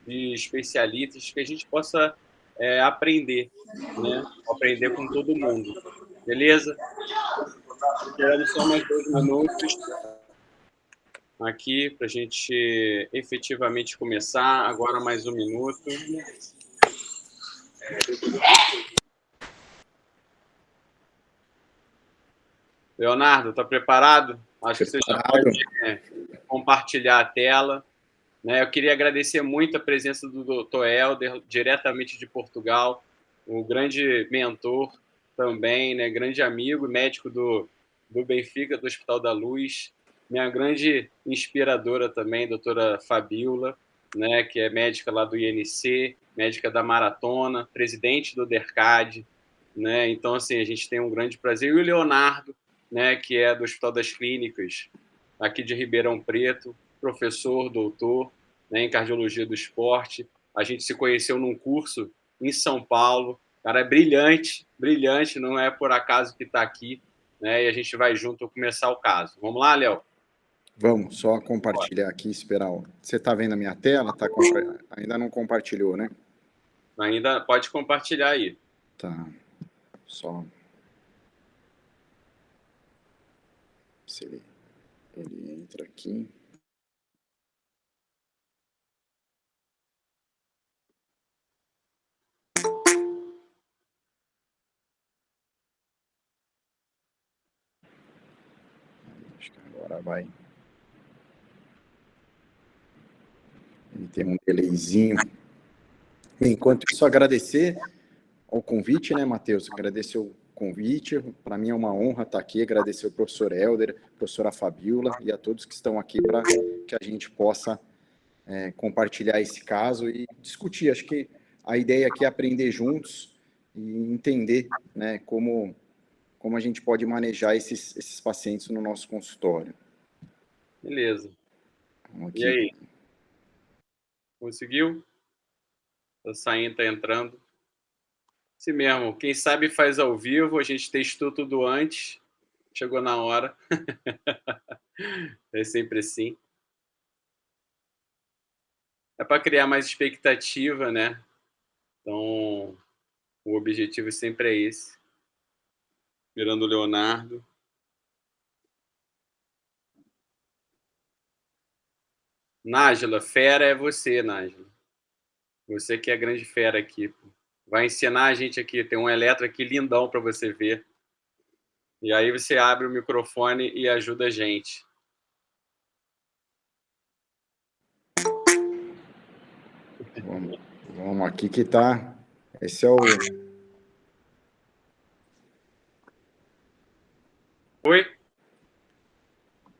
de especialistas que a gente possa aprender, né? Aprender com todo mundo. Beleza? Esperando só mais 2 minutos aqui para a gente efetivamente começar. Agora mais 1 minuto. Leonardo, está preparado? Acho que você já pode compartilhar a tela. Né? Eu queria agradecer muito a presença do Dr. Helder, diretamente de Portugal, um grande mentor também, né? Grande amigo, médico do Benfica, do Hospital da Luz, minha grande inspiradora também, doutora Fabiola, né? Que é médica lá do INC, médica da Maratona, presidente do DERCAD, né? Então, assim, a gente tem um grande prazer. E o Leonardo, né? Que é do Hospital das Clínicas, aqui de Ribeirão Preto, professor, doutor, né, em cardiologia do esporte. A gente se conheceu num curso em São Paulo. Cara, é brilhante, brilhante, não é por acaso que está aqui, né? E a gente vai junto começar o caso. Vamos lá, Léo? Vamos, só compartilhar aqui, esperar. Você está vendo a minha tela? Ainda não compartilhou, né? Ainda pode compartilhar aí. Tá, só... Se ele entra aqui... Acho que agora vai. Ele tem um delayzinho. Enquanto isso, agradecer ao convite, né, Matheus? Agradecer o convite. Para mim é uma honra estar aqui. Agradecer ao professor Helder, professora Fabiola e a todos que estão aqui para que a gente possa compartilhar esse caso e discutir. Acho que a ideia aqui é aprender juntos e entender, né, como a gente pode manejar esses pacientes no nosso consultório. Beleza. E aí? Conseguiu? Tá saindo, tá entrando. Assim mesmo. Quem sabe faz ao vivo. A gente testou tudo antes. Chegou na hora. É sempre assim. É para criar mais expectativa, né? Então, o objetivo sempre é esse. Mirando o Leonardo. Nájila, fera é você, Nájila. Você que é a grande fera aqui. Vai ensinar a gente aqui. Tem um eletro aqui lindão para você ver. E aí você abre o microfone e ajuda a gente. Vamos aqui que tá... Esse é o... Oi?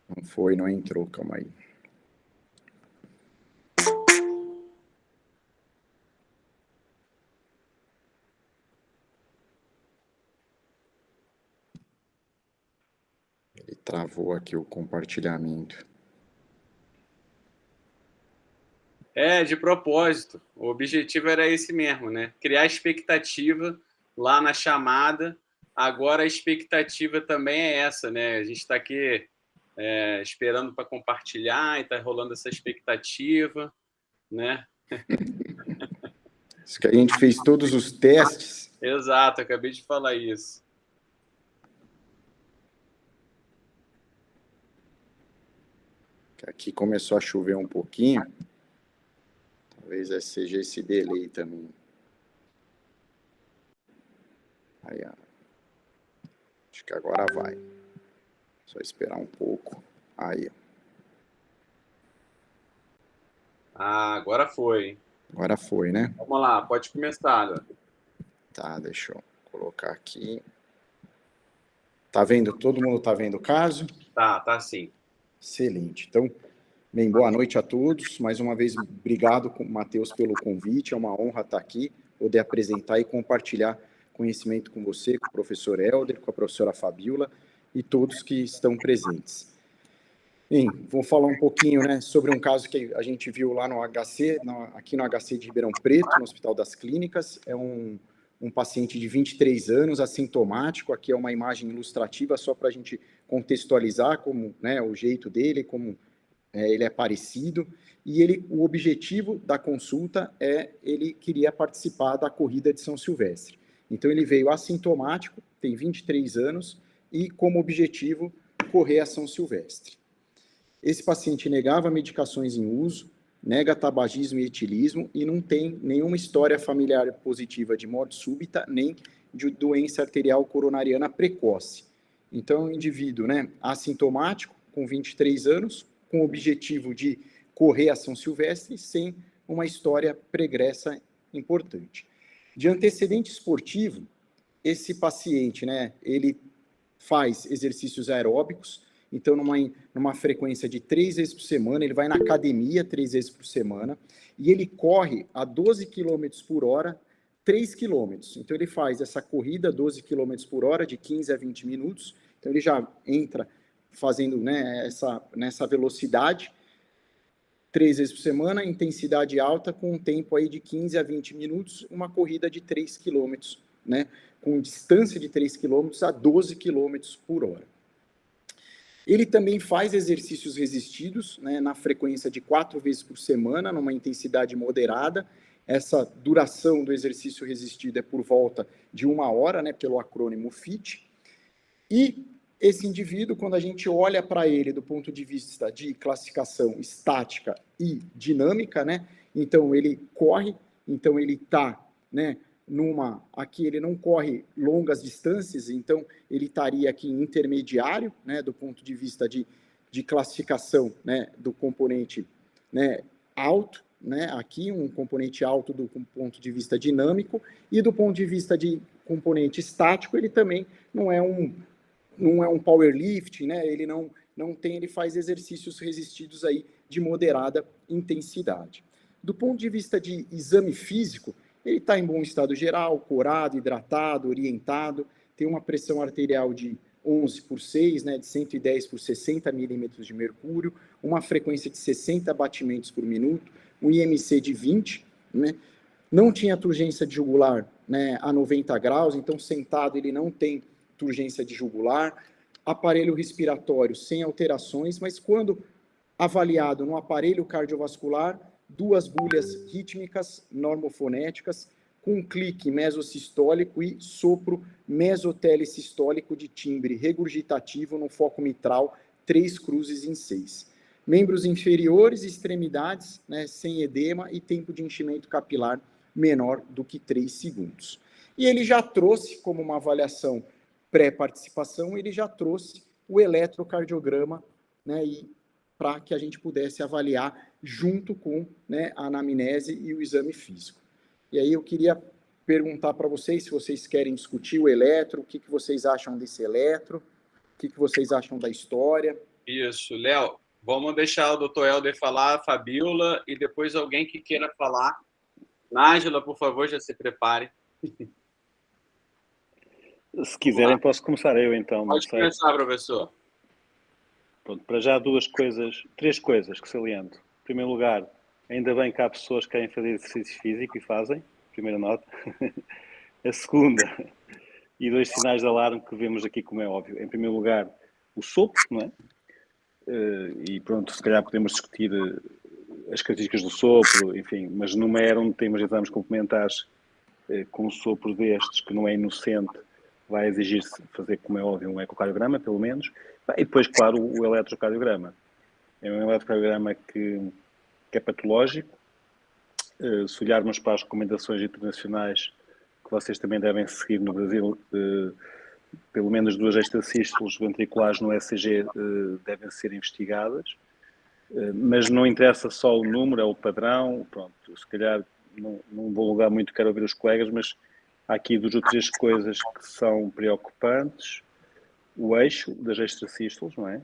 Não foi, não entrou, calma aí. Ele travou aqui o compartilhamento. De propósito. O objetivo era esse mesmo, né? Criar expectativa lá na chamada. Agora a expectativa também é essa, né? A gente está aqui esperando para compartilhar e está rolando essa expectativa, né? Isso que a gente fez todos os testes. Exato, acabei de falar isso. Aqui começou a chover um pouquinho. Talvez seja esse delay também. Aí, ó. Acho que agora vai. Só esperar um pouco. Aí. Agora foi. Agora foi, né? Vamos lá, pode começar. Né? Tá, deixa eu colocar aqui. Tá vendo? Todo mundo tá vendo o caso? Tá sim. Excelente. Então, bem, boa noite a todos. Mais uma vez, obrigado, Matheus, pelo convite. É uma honra estar aqui, poder apresentar e compartilhar conhecimento com você, com o professor Helder, com a professora Fabiola e todos que estão presentes. Bem, vou falar um pouquinho, né, sobre um caso que a gente viu lá no HC, aqui no HC de Ribeirão Preto, no Hospital das Clínicas. É um paciente de 23 anos, assintomático. Aqui é uma imagem ilustrativa só para a gente contextualizar como, né, o jeito dele, como ele é parecido. e o objetivo da consulta ele queria participar da corrida de São Silvestre. Então ele veio assintomático, tem 23 anos, e como objetivo correr a São Silvestre. Esse paciente negava medicações em uso, nega tabagismo e etilismo e não tem nenhuma história familiar positiva de morte súbita, nem de doença arterial coronariana precoce. Então, é um indivíduo, né, assintomático, com 23 anos, com o objetivo de correr a São Silvestre, sem uma história pregressa importante. De antecedente esportivo, esse paciente, né, ele faz exercícios aeróbicos, então numa frequência de 3 vezes por semana, ele vai na academia 3 vezes por semana, e ele corre a 12 km por hora, 3 km. Então ele faz essa corrida 12 km por hora, de 15 a 20 minutos, então ele já entra fazendo, né, nessa velocidade, 3 vezes por semana, intensidade alta, com um tempo aí de 15 a 20 minutos, uma corrida de 3 km, né, com distância de 3 km a 12 km por hora. Ele também faz exercícios resistidos, né, na frequência de 4 vezes por semana, numa intensidade moderada. Essa duração do exercício resistido é por volta de 1 hora, né, pelo acrônimo FIT. E esse indivíduo, quando a gente olha para ele do ponto de vista de classificação estática e dinâmica, né, então ele corre, então ele está, né, aqui ele não corre longas distâncias, então ele estaria aqui em intermediário, né, do ponto de vista de classificação, né, do componente, né, alto, né, aqui um componente alto do ponto de vista dinâmico, e do ponto de vista de componente estático, ele também não é um powerlift, né, ele faz exercícios resistidos aí de moderada intensidade. Do ponto de vista de exame físico, ele está em bom estado geral, corado, hidratado, orientado, tem uma pressão arterial de 11/6, né, de 110 por 60 milímetros de mercúrio, uma frequência de 60 batimentos por minuto, um IMC de 20, né, não tinha turgência de jugular, né, a 90 graus, então sentado ele não tem turgência de jugular, aparelho respiratório sem alterações, mas quando avaliado no aparelho cardiovascular, 2 bulhas rítmicas normofonéticas, com um clique mesosistólico e sopro mesotelesistólico de timbre regurgitativo no foco mitral, 3 cruzes em 6. Membros inferiores e extremidades, né, sem edema e tempo de enchimento capilar menor do que 3 segundos. E ele já trouxe, como uma avaliação pré-participação, ele já trouxe o eletrocardiograma, né, para que a gente pudesse avaliar junto com, né, a anamnese e o exame físico. E aí eu queria perguntar para vocês se vocês querem discutir o eletro, o que vocês acham desse eletro, o que vocês acham da história. Isso, Léo, vamos deixar o doutor Helder falar, a Fabíola, e depois alguém que queira falar. Nájila, por favor, já se prepare. Se quiserem, posso começar eu, então. Pode começar, professor. Pronto, para já 3 coisas que saliento. Em primeiro lugar, ainda bem que há pessoas que querem fazer exercício físico e fazem, primeira nota. A segunda, e 2 sinais de alarme que vemos aqui, como é óbvio. Em primeiro lugar, o sopro, não é? E pronto, se calhar podemos discutir as características do sopro, enfim, mas numa era onde temos exames complementares com um sopro destes, que não é inocente, vai exigir-se fazer, como é óbvio, um ecocardiograma, pelo menos, e depois, claro, o eletrocardiograma. É um eletrocardiograma que é patológico. Se olharmos para as recomendações internacionais, que vocês também devem seguir no Brasil, pelo menos 2 extracístoles ventriculares no ECG devem ser investigadas, mas não interessa só o número, é o padrão. Pronto, se calhar não vou alongar muito, quero ouvir os colegas, mas há aqui 2 ou 3 coisas que são preocupantes. O eixo das extracístoles, não é?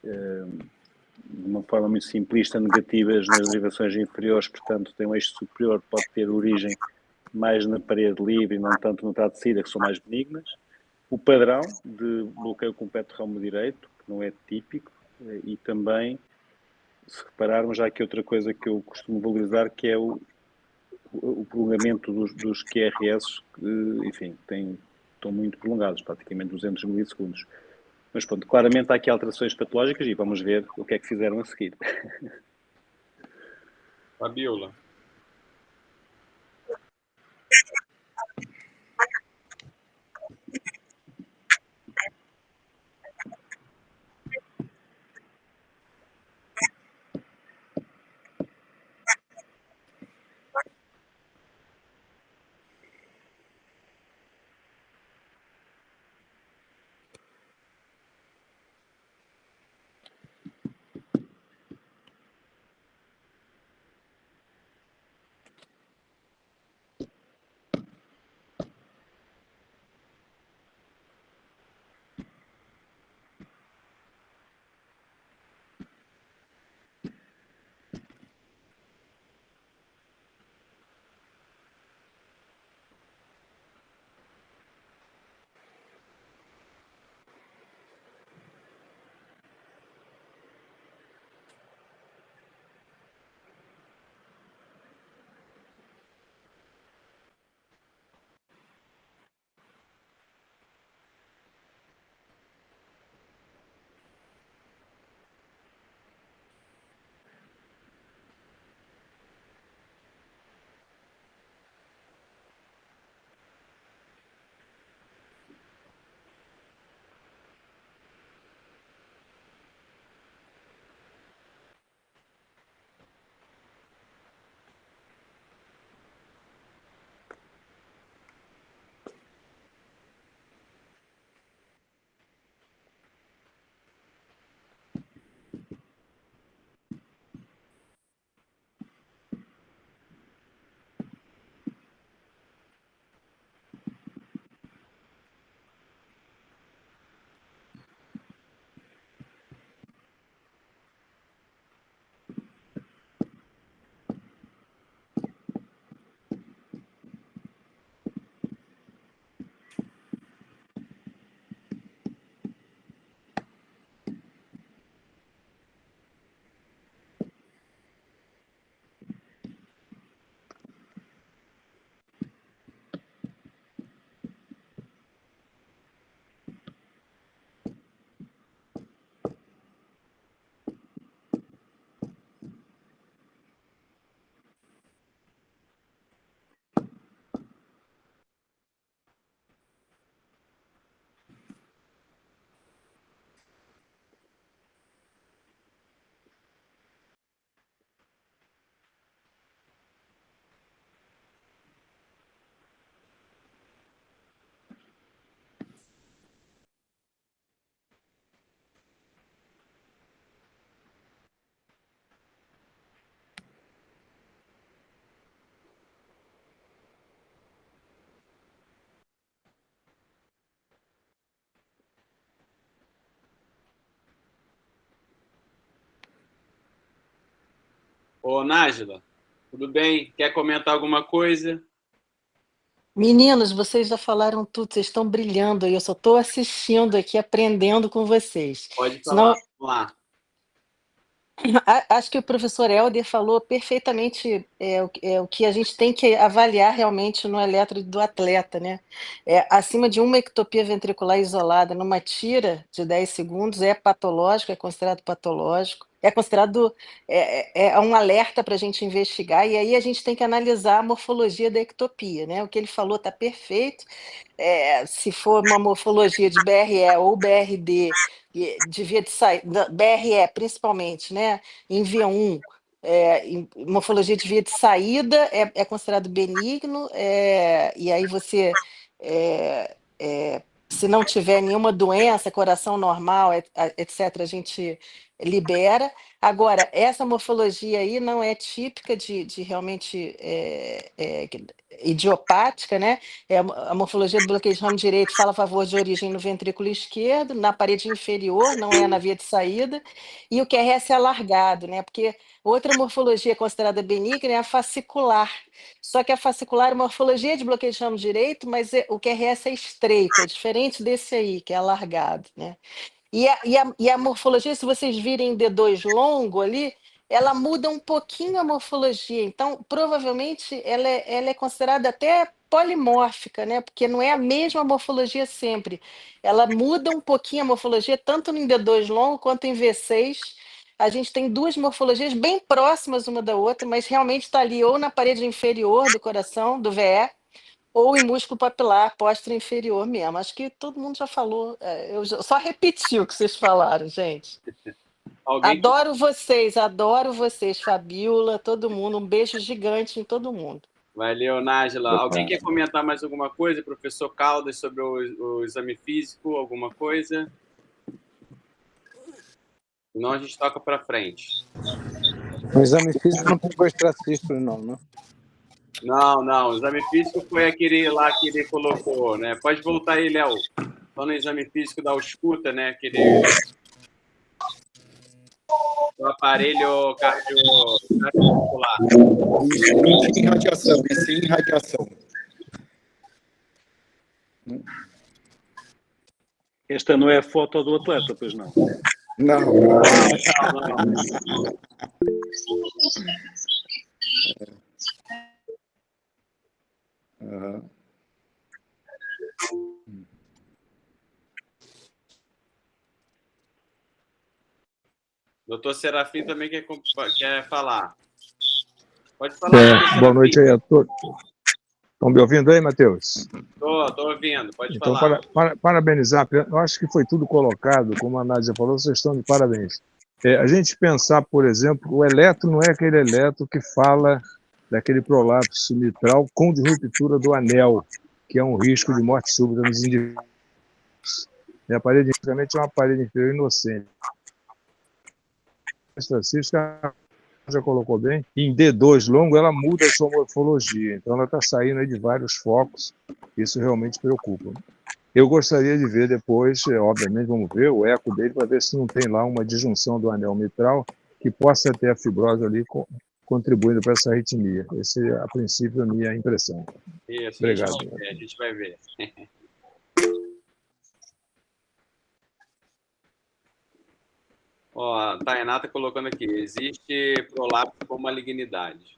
De uma forma muito simplista, negativas nas derivações inferiores, portanto, tem um eixo superior, pode ter origem mais na parede livre e não tanto no trato de saída, que são mais benignas. O padrão de bloqueio completo do ramo direito, que não é típico, e também, se repararmos, já aqui outra coisa que eu costumo valorizar, que é o prolongamento dos QRS, que, enfim, estão muito prolongados, praticamente 200 milissegundos. Mas pronto, claramente há aqui alterações patológicas e vamos ver o que é que fizeram a seguir. Fabiola. Ô, Nájila, tudo bem? Quer comentar alguma coisa? Meninos, vocês já falaram tudo, vocês estão brilhando aí, eu só estou assistindo aqui, aprendendo com vocês. Pode falar. Senão, Vamos lá. acho que o professor Helder falou perfeitamente o que a gente tem que avaliar realmente no eletro do atleta, né? Acima de uma ectopia ventricular isolada numa tira de 10 segundos é patológico, é considerado patológico, é considerado um alerta para a gente investigar, e aí a gente tem que analisar a morfologia da ectopia, né? O que ele falou está perfeito. Se for uma morfologia de BRE ou BRD, de via de saída, BRE principalmente, né? Em via 1, em morfologia de via de saída é considerado benigno, e aí você, se não tiver nenhuma doença, coração normal, etc., a gente libera. Agora, essa morfologia aí não é típica de realmente idiopática, né? A morfologia do bloqueio de ramo direito fala a favor de origem no ventrículo esquerdo, na parede inferior, não é na via de saída, e o QRS é alargado, né? Porque outra morfologia considerada benigna é a fascicular. Só que a fascicular é morfologia de bloqueio de ramo direito, mas o QRS é estreito, é diferente desse aí, que é alargado, né? E a morfologia, se vocês virem D2 longo ali, ela muda um pouquinho a morfologia. Então, provavelmente, ela é considerada até polimórfica, né? Porque não é a mesma morfologia sempre. Ela muda um pouquinho a morfologia, tanto em D2 longo quanto em V6. a gente tem duas morfologias bem próximas uma da outra, mas realmente está ali ou na parede inferior do coração, do VE, ou em músculo papilar póstero inferior mesmo. Acho que todo mundo já falou, eu só repeti o que vocês falaram, gente. Adoro vocês, Fabiola, todo mundo, um beijo gigante em todo mundo. Valeu, Nájila. Alguém quer comentar mais alguma coisa, professor Caldas, sobre o exame físico, alguma coisa? Senão a gente toca para frente. O exame físico não pegou extracístole, não, né? Não. O exame físico foi aquele lá que ele colocou, né? Pode voltar aí, Léo. Só no exame físico da ausculta, né? Aquele... O aparelho cardiovascular. Isso, não tinha irradiação, e sem irradiação. Esta não é a foto do atleta, pois não? Não. Uhum. Doutor Serafim também quer falar. Pode falar. Boa noite aí a todos. Estão me ouvindo aí, Matheus? Estou ouvindo, pode então, falar. Parabenizar, eu acho que foi tudo colocado, como a Nádia falou, vocês estão de parabéns. A gente pensar, por exemplo, o eletro não é aquele eletro que fala daquele prolapso mitral com de ruptura do anel, que é um risco de morte súbita nos indivíduos. A parede, infelizmente, é uma parede inferior inocente. A estatística já colocou bem, em D2 longo ela muda a sua morfologia, então ela está saindo aí de vários focos, isso realmente preocupa. Eu gostaria de ver depois, obviamente vamos ver o eco dele para ver se não tem lá uma disjunção do anel mitral que possa ter a fibrose ali contribuindo para essa arritmia. Essa é, a princípio, a minha impressão. Isso, obrigado. A gente vai ver. Ó, a Tainá está colocando aqui, existe prolapso com malignidade.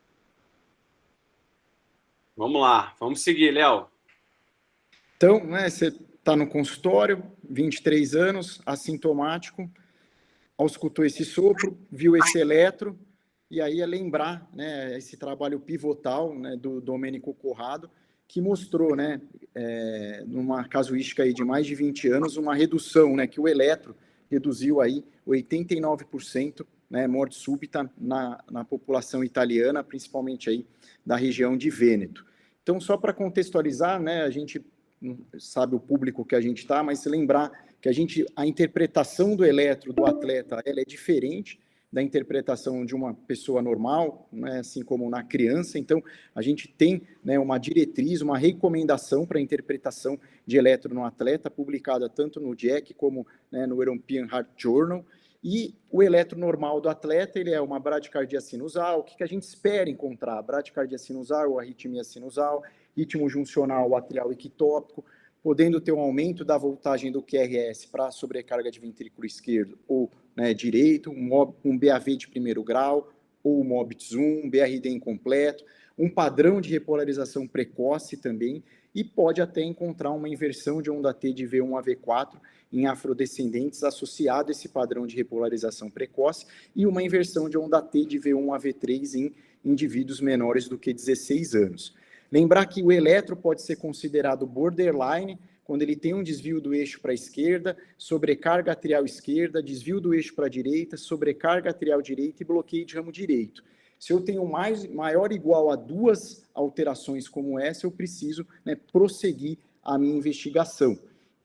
Vamos lá, vamos seguir, Léo. Então, né, você está no consultório, 23 anos, assintomático, auscultou esse sopro, viu esse eletro, e aí é lembrar, né, esse trabalho pivotal, né, do Domênico Corrado, que mostrou, né, numa casuística aí de mais de 20 anos, uma redução, né, que o eletro reduziu aí 89%, né, morte súbita na população italiana, principalmente aí da região de Vêneto. Então, só para contextualizar, né, a gente sabe o público que a gente está, mas se lembrar que a interpretação do eletro do atleta, ela é diferente da interpretação de uma pessoa normal, né, assim como na criança. Então, a gente tem, né, uma diretriz, uma recomendação para a interpretação de eletro no atleta, publicada tanto no JACC como, né, no European Heart Journal. E o eletro normal do atleta, ele é uma bradicardia sinusal. O que a gente espera encontrar? Bradicardia sinusal ou arritmia sinusal, ritmo juncional atrial equitópico, podendo ter um aumento da voltagem do QRS para sobrecarga de ventrículo esquerdo ou, né, direito, um BAV de primeiro grau, ou um MOBITS 1, um BRD incompleto, um padrão de repolarização precoce também, e pode até encontrar uma inversão de onda T de V1 a V4 em afrodescendentes associado a esse padrão de repolarização precoce, e uma inversão de onda T de V1 a V3 em indivíduos menores do que 16 anos. Lembrar que o eletro pode ser considerado borderline, quando ele tem um desvio do eixo para a esquerda, sobrecarga atrial esquerda, desvio do eixo para a direita, sobrecarga atrial direita e bloqueio de ramo direito. Se eu tenho maior ou igual a duas alterações como essa, eu preciso, né, prosseguir a minha investigação.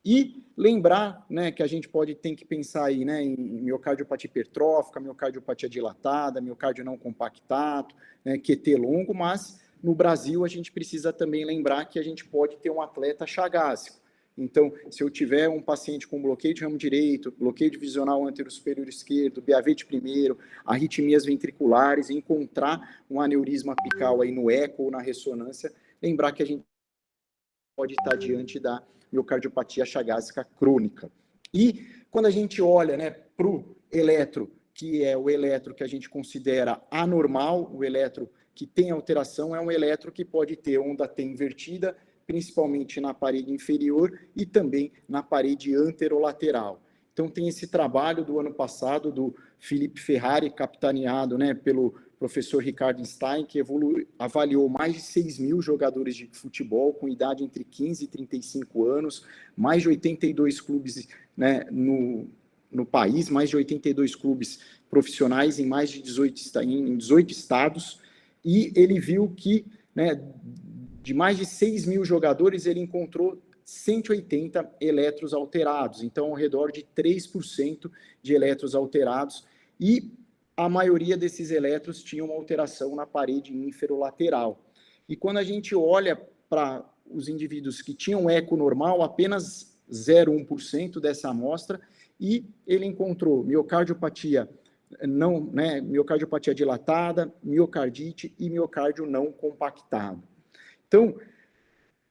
E lembrar, né, que a gente tem que pensar aí, né, em miocardiopatia hipertrófica, miocardiopatia dilatada, miocárdio não compactado, né, QT longo, mas no Brasil a gente precisa também lembrar que a gente pode ter um atleta chagásico. Então, se eu tiver um paciente com bloqueio de ramo direito, bloqueio divisional antero-superior esquerdo, BAV de primeiro, arritmias ventriculares, encontrar um aneurisma apical aí no eco ou na ressonância, lembrar que a gente pode estar diante da miocardiopatia chagásica crônica. E quando a gente olha, né, para o eletro, que é o eletro que a gente considera anormal, o eletro que tem alteração, é um eletro que pode ter onda T invertida, principalmente na parede inferior e também na parede anterolateral. Então, tem esse trabalho do ano passado do Felipe Ferrari, capitaneado, né, pelo professor Ricardo Stein, que avaliou mais de 6 mil jogadores de futebol com idade entre 15 e 35 anos, mais de 82 clubes, né, no país, mais de 82 clubes profissionais em mais de 18 estados, e ele viu que, né, de mais de 6 mil jogadores, ele encontrou 180 elétrons alterados, então ao redor de 3% de elétrons alterados, e a maioria desses elétrons tinha uma alteração na parede inferolateral. E quando a gente olha para os indivíduos que tinham eco normal, apenas 0,1% dessa amostra, e ele encontrou miocardiopatia miocardiopatia dilatada, miocardite e miocárdio não compactado. Então,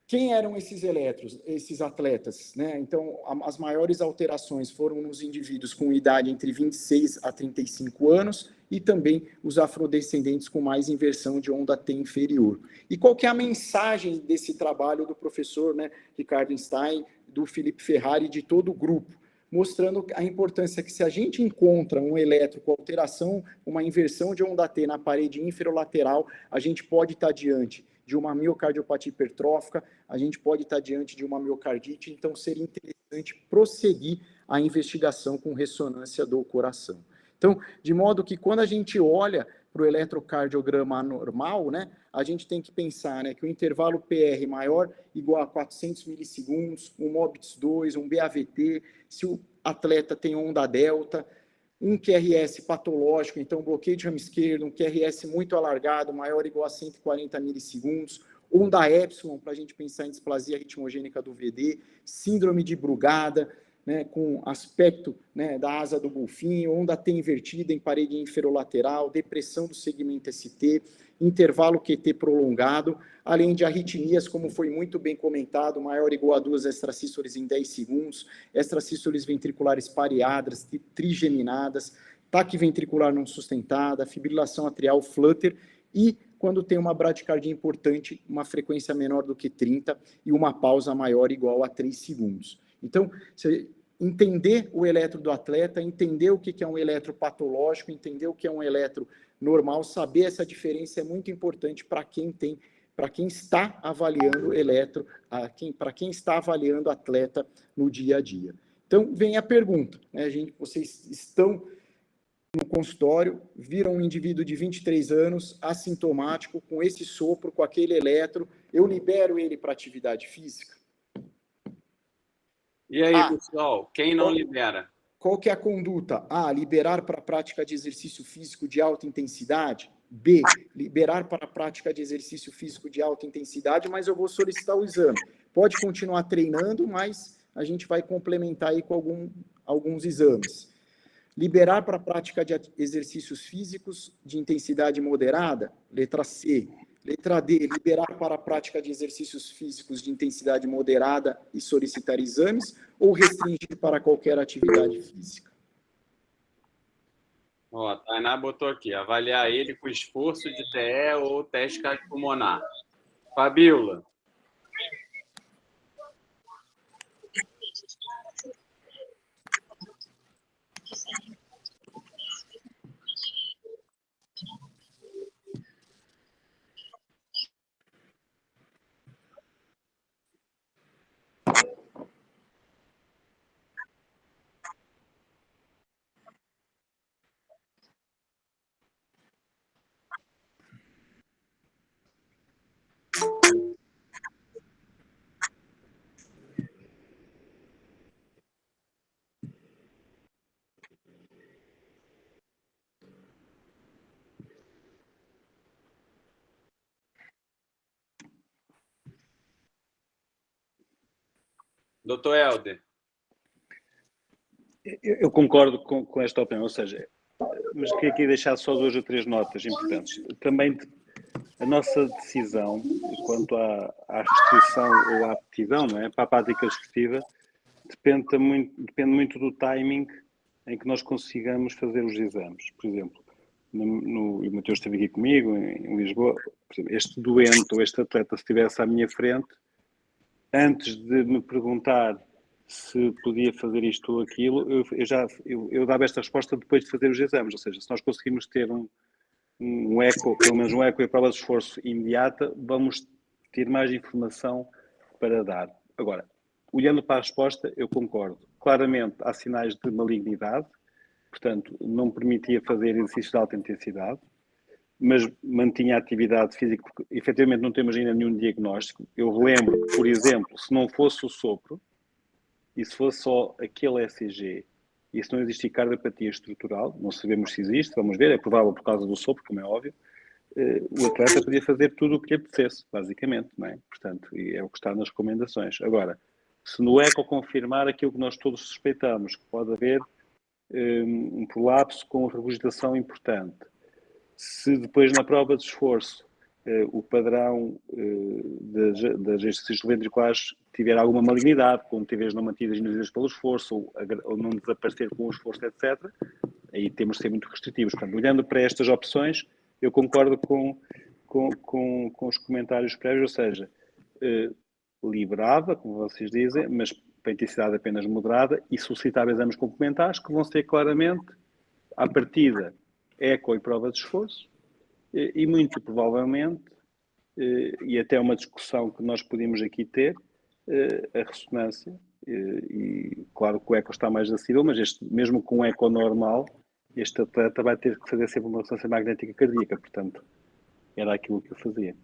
quem eram esses atletas, né? Então, as maiores alterações foram nos indivíduos com idade entre 26 a 35 anos e também os afrodescendentes com mais inversão de onda T inferior. E qual que é a mensagem desse trabalho do professor, né, Ricardo Stein, do Felipe Ferrari e de todo o grupo? Mostrando a importância que se a gente encontra um eletro com alteração, uma inversão de onda T na parede inferolateral, a gente pode estar diante de uma miocardiopatia hipertrófica, a gente pode estar diante de uma miocardite, então seria interessante prosseguir a investigação com ressonância do coração. Então, de modo que quando a gente olha para o eletrocardiograma anormal, né, a gente tem que pensar, né, que o intervalo PR maior igual a 400 milissegundos, um MOBITS 2, um BAVT, se o atleta tem onda delta, um QRS patológico, então bloqueio de ramo esquerdo, um QRS muito alargado, maior ou igual a 140 milissegundos, onda epsilon, para a gente pensar em displasia ritmogênica do VD, síndrome de Brugada, né, com aspecto, né, da asa do golfinho, onda T invertida em parede inferolateral, depressão do segmento ST, intervalo QT prolongado, além de arritmias, como foi muito bem comentado, maior ou igual a 2 extrasístoles em 10 segundos, extrasístoles ventriculares pareadas, trigeminadas, taquiventricular não sustentada, fibrilação atrial flutter e, quando tem uma bradicardia importante, uma frequência menor do que 30 e uma pausa maior ou igual a 3 segundos. Então, entender o eletro do atleta, entender o que é um eletro patológico, entender o que é um eletro normal, saber essa diferença é muito importante para quem está avaliando eletro, para quem está avaliando atleta no dia a dia. Então, vem a pergunta, né, vocês estão no consultório, viram um indivíduo de 23 anos, assintomático, com esse sopro, com aquele eletro, eu libero ele para atividade física? E aí, pessoal, quem não libera? Qual que é a conduta? A, liberar para a prática de exercício físico de alta intensidade. B, liberar para a prática de exercício físico de alta intensidade, mas eu vou solicitar o exame. Pode continuar treinando, mas a gente vai complementar aí com alguns exames. Liberar para a prática de exercícios físicos de intensidade moderada. Letra C. Letra D, liberar para a prática de exercícios físicos de intensidade moderada e solicitar exames, ou restringir para qualquer atividade física? Ó, a Tainá botou aqui, avaliar ele com esforço de TE ou teste cardiopulmonar. Fabíola. Doutor Helder. Eu concordo com esta opinião, ou seja, mas queria aqui deixar só 2 ou 3 notas importantes. Também a nossa decisão quanto à restrição ou à aptidão, não é? Para a prática executiva, depende muito do timing em que nós consigamos fazer os exames. Por exemplo, o Mateus esteve aqui comigo, em Lisboa, por exemplo, este doente ou este atleta, se estivesse à minha frente, antes de me perguntar se podia fazer isto ou aquilo, eu dava esta resposta depois de fazer os exames, ou seja, se nós conseguimos ter um eco, pelo menos um eco e a prova de esforço imediata, vamos ter mais informação para dar. Agora, olhando para a resposta, eu concordo. Claramente, há sinais de malignidade, portanto, não permitia fazer exercícios de alta intensidade, mas mantinha a atividade física, porque efetivamente não temos ainda nenhum diagnóstico. Eu lembro que, por exemplo, se não fosse o sopro, e se fosse só aquele ECG, e se não existir cardiopatia estrutural, não sabemos se existe, vamos ver, é provável por causa do sopro, como é óbvio, o atleta podia fazer tudo o que lhe apetecesse, basicamente, não é? Portanto, e é o que está nas recomendações. Agora, se no eco confirmar aquilo que nós todos suspeitamos, que pode haver um prolapso com regurgitação importante, se depois na prova de esforço o padrão das exercícios ventriculares tiver alguma malignidade, como TVs não mantidas induzidas pelo esforço, ou não desaparecer com o esforço, etc., aí temos de ser muito restritivos. Portanto, olhando para estas opções, eu concordo com os comentários prévios, ou seja, liberava, como vocês dizem, mas para intensidade apenas moderada, e suscitava exames complementares que vão ser claramente, à partida, eco e prova de esforço, e muito provavelmente, e até uma discussão que nós podemos aqui ter, a ressonância, e claro que o eco está mais acessível, mas mesmo com um eco normal, este atleta vai ter que fazer sempre uma ressonância magnética cardíaca, portanto, era aquilo que eu fazia.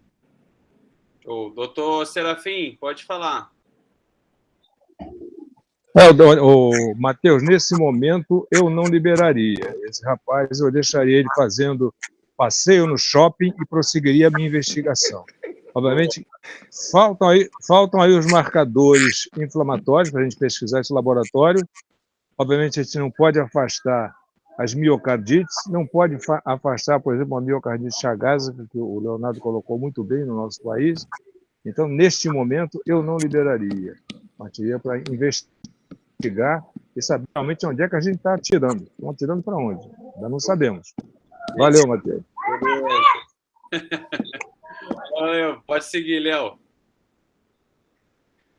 O doutor Serafim, pode falar. Matheus, nesse momento eu não liberaria. Esse rapaz, eu deixaria ele fazendo passeio no shopping e prosseguiria a minha investigação. Obviamente, faltam aí os marcadores inflamatórios para a gente pesquisar esse laboratório. Obviamente, a gente não pode afastar as miocardites, não pode afastar, por exemplo, a miocardite chagas, que o Leonardo colocou muito bem no nosso país. Então, neste momento, eu não liberaria. Partiria para investigar e saber realmente onde é que a gente está atirando. Estão atirando para onde? Ainda não sabemos. Valeu, Matheus. Valeu, pode seguir, Léo.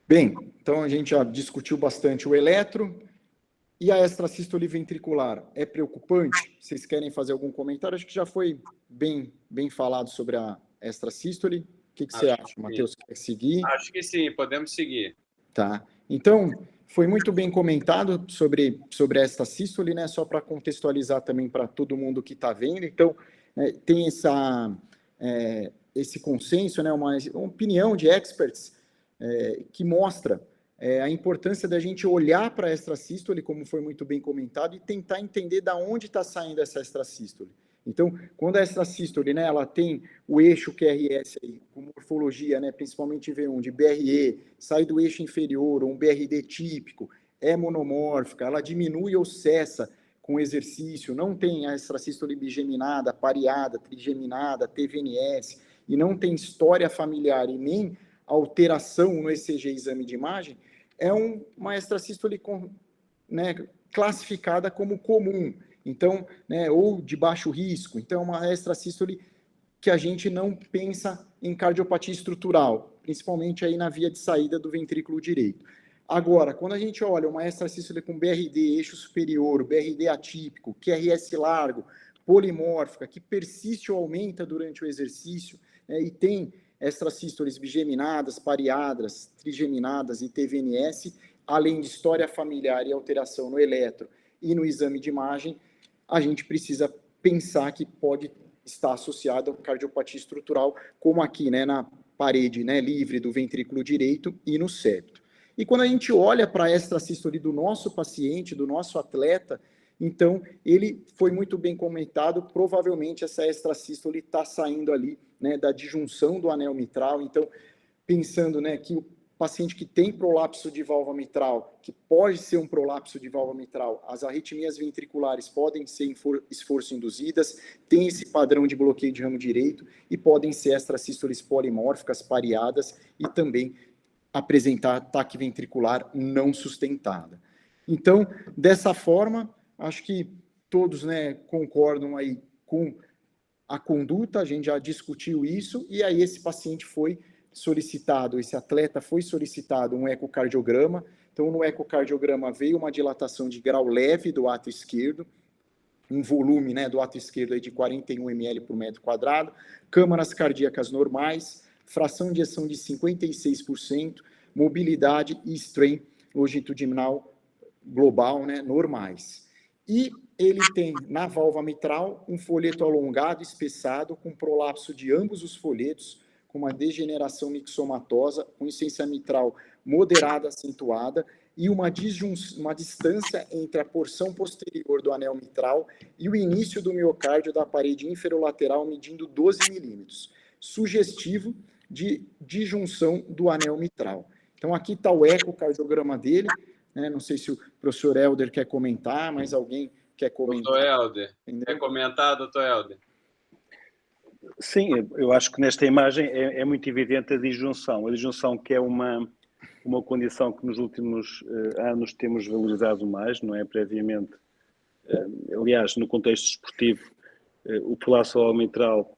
Bem, então a gente já discutiu bastante o eletro. E a extrasístole ventricular é preocupante? Vocês querem fazer algum comentário? Acho que já foi bem falado sobre a extrasístole. O que você acha, Matheus? Quer seguir? Acho que sim, podemos seguir. Tá. Então, foi muito bem comentado sobre a extrasístole, né? Só para contextualizar também para todo mundo que está vendo. Então, tem esse consenso, né? Uma opinião de experts que mostra a importância da gente olhar para a extrasístole, como foi muito bem comentado, e tentar entender de onde está saindo essa extrasístole. Então, quando a extrasístole, né, ela tem o eixo QRS, aí, com morfologia, né, principalmente V1, de BRE, sai do eixo inferior, ou um BRD típico, é monomórfica, ela diminui ou cessa com exercício, não tem a extrasístole bigeminada, pareada, trigeminada, TVNS, e não tem história familiar e nem alteração no ECG exame de imagem, é uma extrasístole classificada como comum, então, né, ou de baixo risco. Então, é uma extrasístole que a gente não pensa em cardiopatia estrutural, principalmente aí na via de saída do ventrículo direito. Agora, quando a gente olha uma extrasístole com BRD, eixo superior, BRD atípico, QRS largo, polimórfica, que persiste ou aumenta durante o exercício, né, e tem extrasístoles bigeminadas, pareadas, trigeminadas e TVNS, além de história familiar e alteração no eletro e no exame de imagem, a gente precisa pensar que pode estar associado a cardiopatia estrutural, como aqui, né, na parede, né, livre do ventrículo direito e no septo. E quando a gente olha para a extrasístole do nosso paciente, do nosso atleta, então ele foi muito bem comentado, provavelmente essa extrasístole está saindo ali, né, da disjunção do anel mitral. Então, pensando, né, que o paciente que tem prolapso de válvula mitral, que pode ser um prolapso de válvula mitral, as arritmias ventriculares podem ser esforço induzidas, tem esse padrão de bloqueio de ramo direito e podem ser extrasístoles polimórficas, pareadas e também apresentar ataque ventricular não sustentada. Então, dessa forma, acho que todos, né, concordam aí com a conduta, a gente já discutiu isso, e aí esse paciente foi solicitado, esse atleta foi solicitado um ecocardiograma, Então, no ecocardiograma veio uma dilatação de grau leve do ato esquerdo, um volume, né, do ato esquerdo aí de 41 ml por metro quadrado, câmaras cardíacas normais, fração de ejeção de 56%, mobilidade e strain longitudinal global, né, normais. E ele tem, na válvula mitral, um folheto alongado, espessado, com prolapso de ambos os folhetos, com uma degeneração mixomatosa, com insuficiência mitral moderada acentuada, e uma distância entre a porção posterior do anel mitral e o início do miocárdio da parede inferolateral, medindo 12 milímetros, sugestivo de disjunção do anel mitral. Então, aqui está o ecocardiograma dele, né? Não sei se o professor Helder quer comentar, mas alguém quer comentar. Doutor Helder, quer comentar, doutor Helder? Sim, eu acho que nesta imagem é muito evidente a disjunção. A disjunção que é uma condição que nos últimos anos temos valorizado mais, não é? Previamente, aliás, no contexto esportivo, o prolapso mitral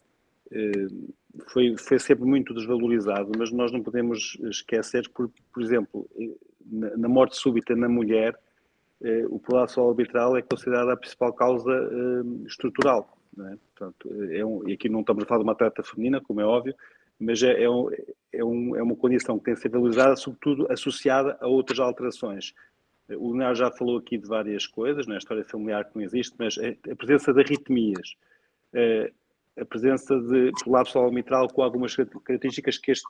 foi sempre muito desvalorizado, mas nós não podemos esquecer que, por exemplo, na morte súbita na mulher, o prolapso mitral é considerada a principal causa estrutural. Não é? Portanto, e aqui não estamos a falar de uma atleta feminina, como é óbvio, mas é uma condição que tem de ser valorizada, sobretudo associada a outras alterações. O Leonardo já falou aqui de várias coisas, não é? A história familiar que não existe, mas a presença de arritmias, a presença de prolapso mitral com algumas características que este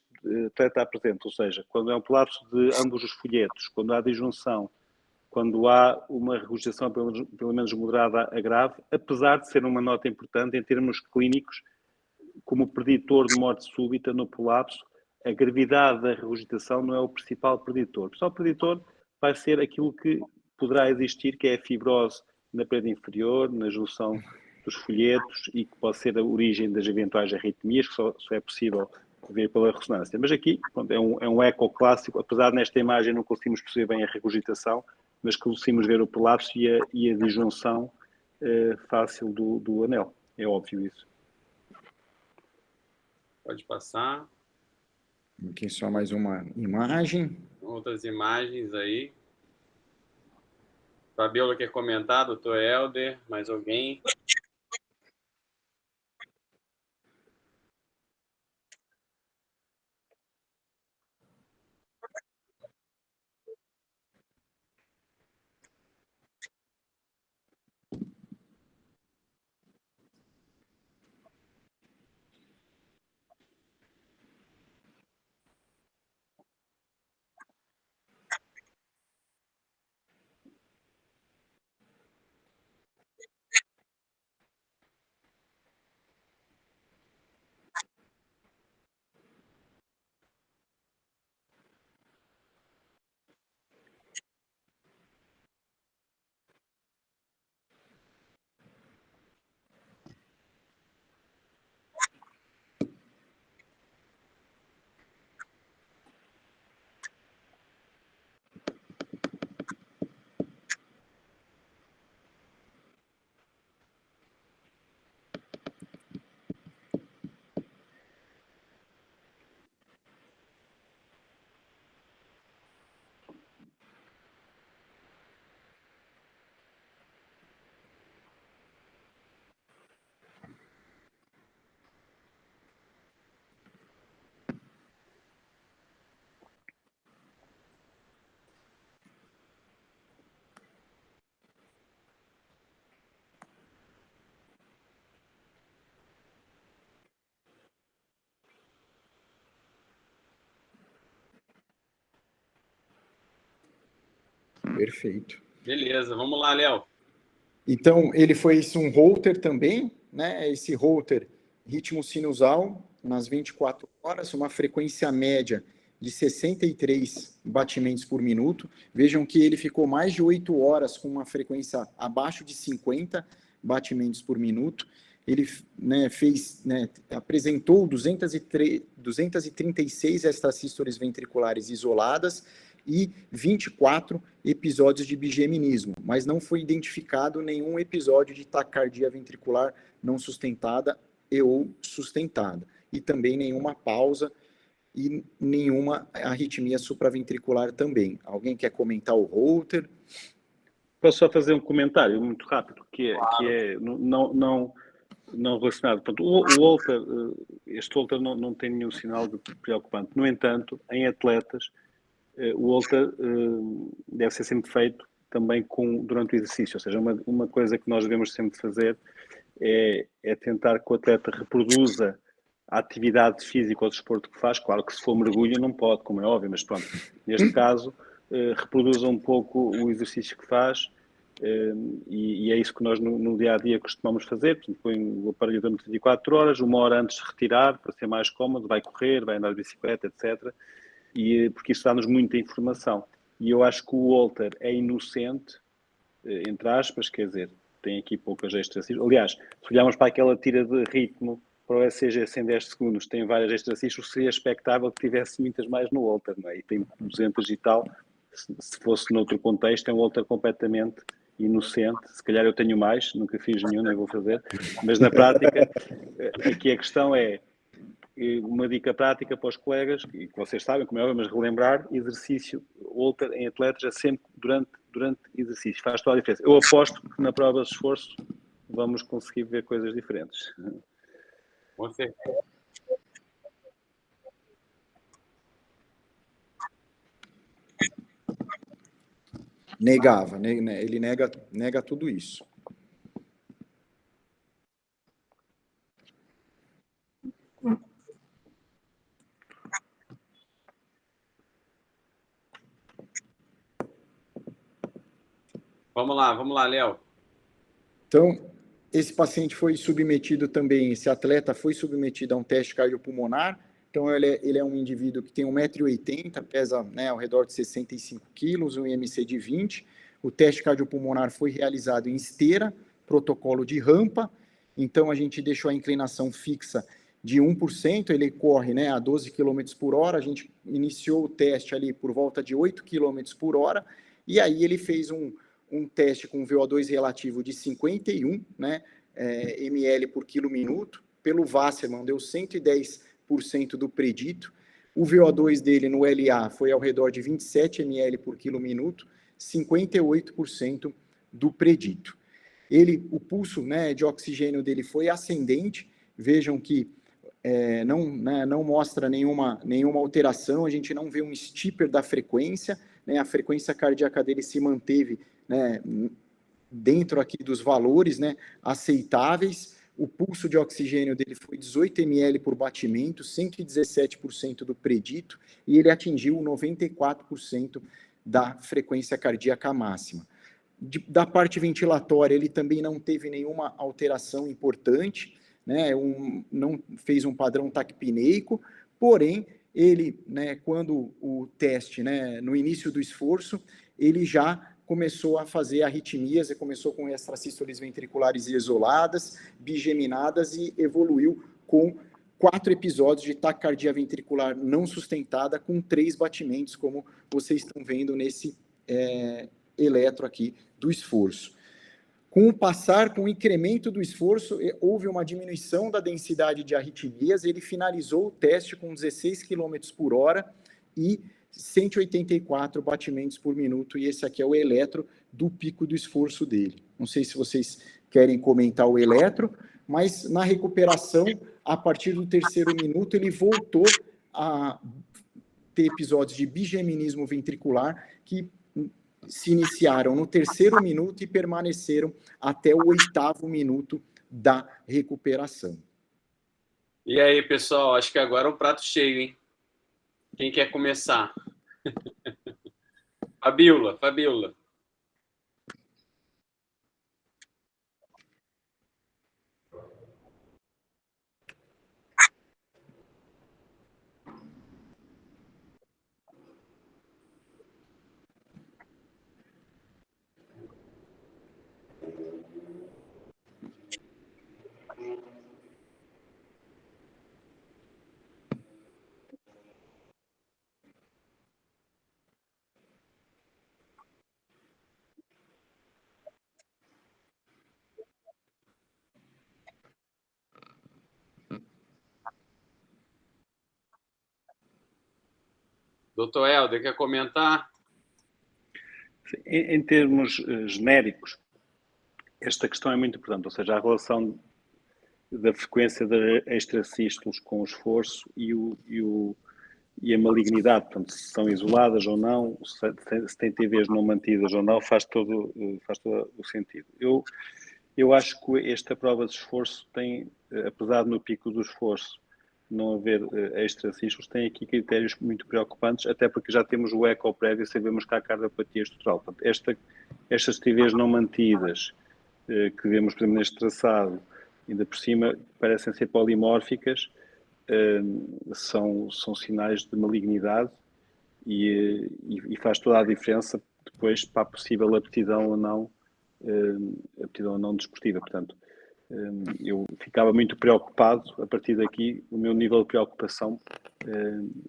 atleta apresenta, ou seja, quando é um prolapso de ambos os folhetos, quando há disjunção, quando há uma regurgitação pelo menos moderada a grave, apesar de ser uma nota importante em termos clínicos, como preditor de morte súbita no prolapso, a gravidade da regurgitação não é o principal preditor. O principal preditor vai ser aquilo que poderá existir, que é a fibrose na parede inferior, na junção dos folhetos, e que pode ser a origem das eventuais arritmias, que só é possível ver pela ressonância. Mas aqui, pronto, é um eco clássico, apesar de nesta imagem não conseguimos perceber bem a regurgitação, mas conseguimos ver o prolapso e a disjunção fácil do anel. É óbvio isso. Pode passar. Aqui só mais uma imagem. Outras imagens aí. Fabiola quer comentar, doutor Helder, mais alguém? Perfeito. Beleza, vamos lá, Léo. Então, ele foi um Holter também, né? Esse Holter, ritmo sinusal, nas 24 horas, uma frequência média de 63 batimentos por minuto. Vejam que ele ficou mais de 8 horas com uma frequência abaixo de 50 batimentos por minuto. Ele, né, apresentou 236 extrasístoles ventriculares isoladas e 24 episódios de bigeminismo, mas não foi identificado nenhum episódio de taquicardia ventricular não sustentada ou sustentada, e também nenhuma pausa e nenhuma arritmia supraventricular também. Alguém quer comentar o Holter? Posso só fazer um comentário muito rápido, que é não relacionado. Portanto, o Holter, este Holter não tem nenhum sinal de preocupante. No entanto, em atletas, o Holter deve ser sempre feito também durante o exercício. Ou seja, uma coisa que nós devemos sempre fazer é tentar que o atleta reproduza a atividade física ou desporto que faz. Claro que se for mergulho não pode, como é óbvio, mas pronto, neste caso, reproduza um pouco o exercício que faz, e é isso que nós no dia-a-dia costumamos fazer. Portanto, põe o aparelho durante 24 horas, 1 hora antes de retirar, para ser mais cómodo, vai correr, vai andar de bicicleta, etc. Porque isso dá-nos muita informação. E eu acho que o Holter é inocente, entre aspas, quer dizer, tem aqui poucas exercícios. Aliás, se olharmos para aquela tira de ritmo para o ECG 110 segundos, tem várias exercícios, seria expectável que tivesse muitas mais no Holter, não é? E tem 200 e tal. Se fosse noutro contexto, é um Holter completamente inocente. Se calhar eu tenho mais, nunca fiz nenhum, nem vou fazer. Mas na prática, aqui a questão é uma dica prática para os colegas, e que vocês sabem, como é óbvio, mas relembrar: exercício Holter em atletas é sempre durante exercício, faz toda a diferença. Eu aposto que na prova de esforço vamos conseguir ver coisas diferentes. Com certeza. Ele nega tudo isso. Vamos lá, Léo. Então, esse paciente foi submetido também, esse atleta foi submetido a um teste cardiopulmonar. Então, ele é um indivíduo que tem 1,80 m, pesa, né, ao redor de 65 quilos, um IMC de 20. O teste cardiopulmonar foi realizado em esteira, protocolo de rampa. Então, a gente deixou a inclinação fixa de 1%, ele corre, né, a 12 km por hora. A gente iniciou o teste ali por volta de 8 km por hora, e aí ele fez um teste com VO2 relativo de 51, né, ml por quilo minuto. Pelo Wasserman deu 110% do predito. O VO2 dele no LA foi ao redor de 27 ml por quilo minuto, 58% do predito. O pulso, né, de oxigênio dele foi ascendente. Vejam que não mostra nenhuma alteração, a gente não vê um stipper da frequência, né, a frequência cardíaca dele se manteve, né, dentro aqui dos valores, né, aceitáveis. O pulso de oxigênio dele foi 18 ml por batimento, 117% do predito, e ele atingiu 94% da frequência cardíaca máxima. Da parte ventilatória, ele também não teve nenhuma alteração importante, né, não fez um padrão taquipneico, porém, ele, né, quando o teste, né, no início do esforço, ele já começou a fazer arritmias, e começou com extrasístoles ventriculares isoladas, bigeminadas, e evoluiu com 4 episódios de taquicardia ventricular não sustentada, com 3 batimentos, como vocês estão vendo nesse eletro aqui do esforço. Com o incremento do esforço, houve uma diminuição da densidade de arritmias. Ele finalizou o teste com 16 km por hora e 184 batimentos por minuto, e esse aqui é o eletro do pico do esforço dele. Não sei se vocês querem comentar o eletro, mas na recuperação, a partir do 3º minuto, ele voltou a ter episódios de bigeminismo ventricular que se iniciaram no 3º minuto e permaneceram até o 8º minuto da recuperação. E aí, pessoal, acho que agora é um prato cheio, hein? Quem quer começar? Fabiola. Doutor Helder, quer comentar? Em termos genéricos, esta questão é muito importante, ou seja, a relação da frequência de extracístolos com o esforço e a malignidade, portanto, se são isoladas ou não, se tem TVs não mantidas ou não, faz todo o sentido. Eu acho que esta prova de esforço tem, apesar de no pico do esforço não haver extracístolos, tem aqui critérios muito preocupantes, até porque já temos o eco prévio e sabemos que há cardiopatia estrutural. Portanto, estas TVs não mantidas, que vemos, por exemplo, neste traçado, ainda por cima parecem ser polimórficas, são sinais de malignidade e faz toda a diferença depois para a possível aptidão ou não desportiva. Portanto, eu ficava muito preocupado. A partir daqui, o meu nível de preocupação,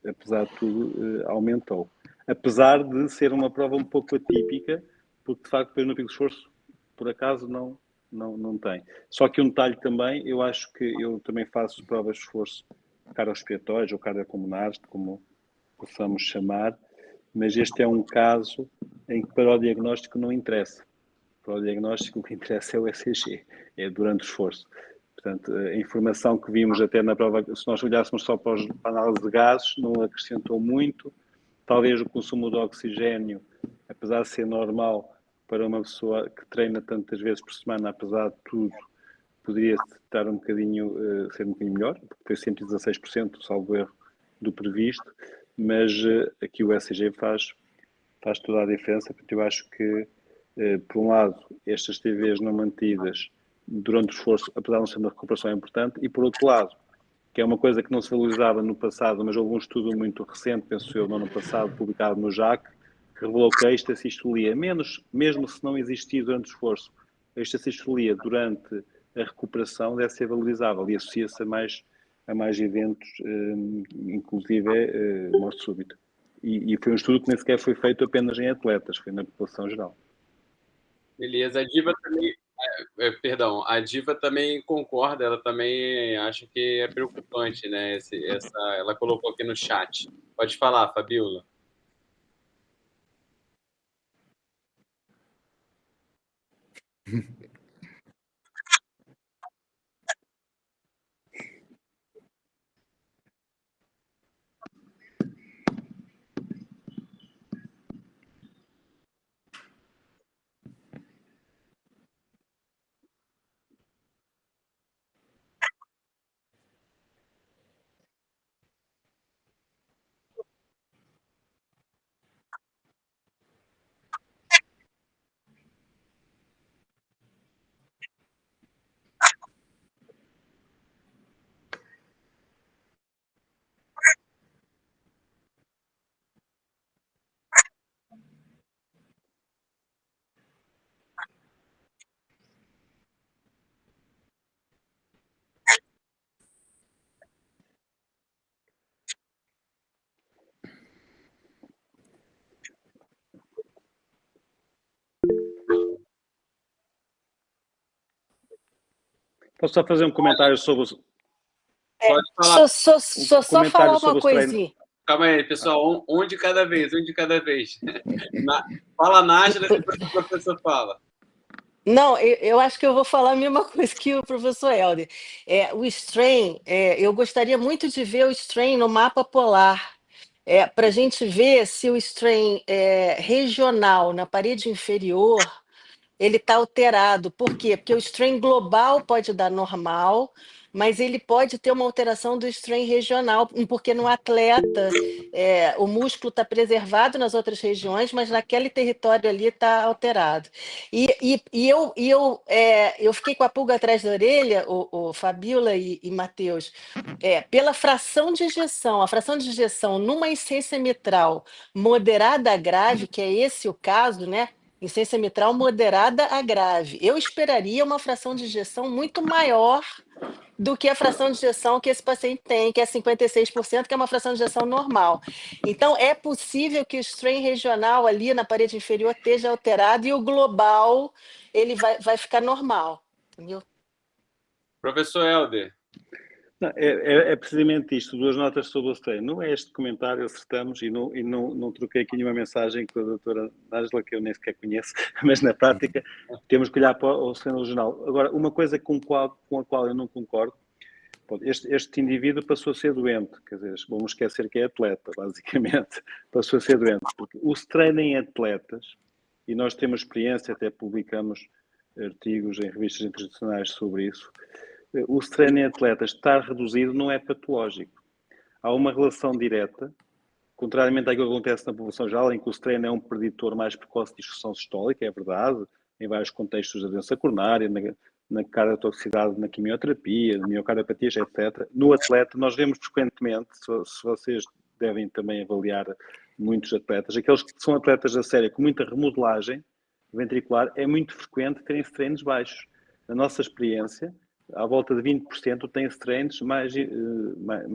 apesar de tudo, aumentou. Apesar de ser uma prova um pouco atípica, porque de facto depois no pico de esforço, por acaso, não tem. Só que um detalhe também, eu acho que eu também faço provas de esforço cardiorrespiratórias ou cardiopulmonares, como possamos chamar, mas este é um caso em que para o diagnóstico não interessa. Para o diagnóstico o que interessa é o ECG, é durante o esforço. Portanto, a informação que vimos até na prova, se nós olhássemos só para a análise de gases, não acrescentou muito. Talvez o consumo de oxigênio, apesar de ser normal para uma pessoa que treina tantas vezes por semana, apesar de tudo, poderia estar ser um bocadinho melhor, porque foi 116%, salvo erro, do previsto, mas aqui o ECG faz toda a diferença, porque eu acho que, por um lado, estas TVs não mantidas durante o esforço, apesar de não ser uma recuperação, é importante, e por outro lado, que é uma coisa que não se valorizava no passado, mas houve um estudo muito recente, penso eu, no ano passado, publicado no JAC, que revelou que a extracistolia, mesmo se não existir durante o esforço, a extracistolia durante a recuperação deve ser valorizável e associa-se a mais eventos, inclusive morte súbita. E foi um estudo que nem sequer foi feito apenas em atletas, foi na população geral. Beleza. A Diva também, a Diva também concorda, ela também acha que é preocupante, né? Ela colocou aqui no chat. Pode falar, Fabiola. Posso só fazer um comentário sobre os... Pode falar. Só falar uma coisinha. Calma aí, pessoal. Um de cada vez. Fala, Nájila, depois o professor fala. Não, eu acho que eu vou falar a mesma coisa que o professor Helder. O strain, eu gostaria muito de ver o strain no mapa polar, para a gente ver se o strain regional na parede inferior ele está alterado. Por quê? Porque o strain global pode dar normal, mas ele pode ter uma alteração do strain regional, porque no atleta o músculo está preservado nas outras regiões, mas naquele território ali está alterado. E eu fiquei com a pulga atrás da orelha, o Fabiola e Matheus, pela fração de ejeção. A fração de ejeção numa insuficiência mitral moderada a grave, que é esse o caso, né? Insuficiência mitral moderada a grave. Eu esperaria uma fração de ejeção muito maior do que a fração de ejeção que esse paciente tem, que é 56%, que é uma fração de ejeção normal. Então, é possível que o strain regional ali na parede inferior esteja alterado e o global ele vai ficar normal. Entendeu? Professor Helder. Não, é precisamente isto, 2 notas sobre o treino. Não é este comentário, acertamos, e não troquei aqui nenhuma mensagem com a doutora Ângela, que eu nem sequer conheço, mas na prática temos que olhar para o cenário regional. Agora, uma coisa com a qual eu não concordo, este indivíduo passou a ser doente, quer dizer, vamos esquecer que é atleta, basicamente, passou a ser doente, porque o treino em atletas, e nós temos experiência, até publicamos artigos em revistas internacionais sobre isso, o treino em atletas estar reduzido não é patológico. Há uma relação direta, contrariamente àquilo que acontece na população geral, em que o treino é um preditor mais precoce de disfunção sistólica, é verdade, em vários contextos da doença coronária, na cardiotoxicidade, na quimioterapia, na miocardiopatia, etc. No atleta, nós vemos frequentemente, se vocês devem também avaliar muitos atletas, aqueles que são atletas a sério, com muita remodelagem ventricular, é muito frequente terem treinos baixos. Na nossa experiência, à volta de 20% têm treinos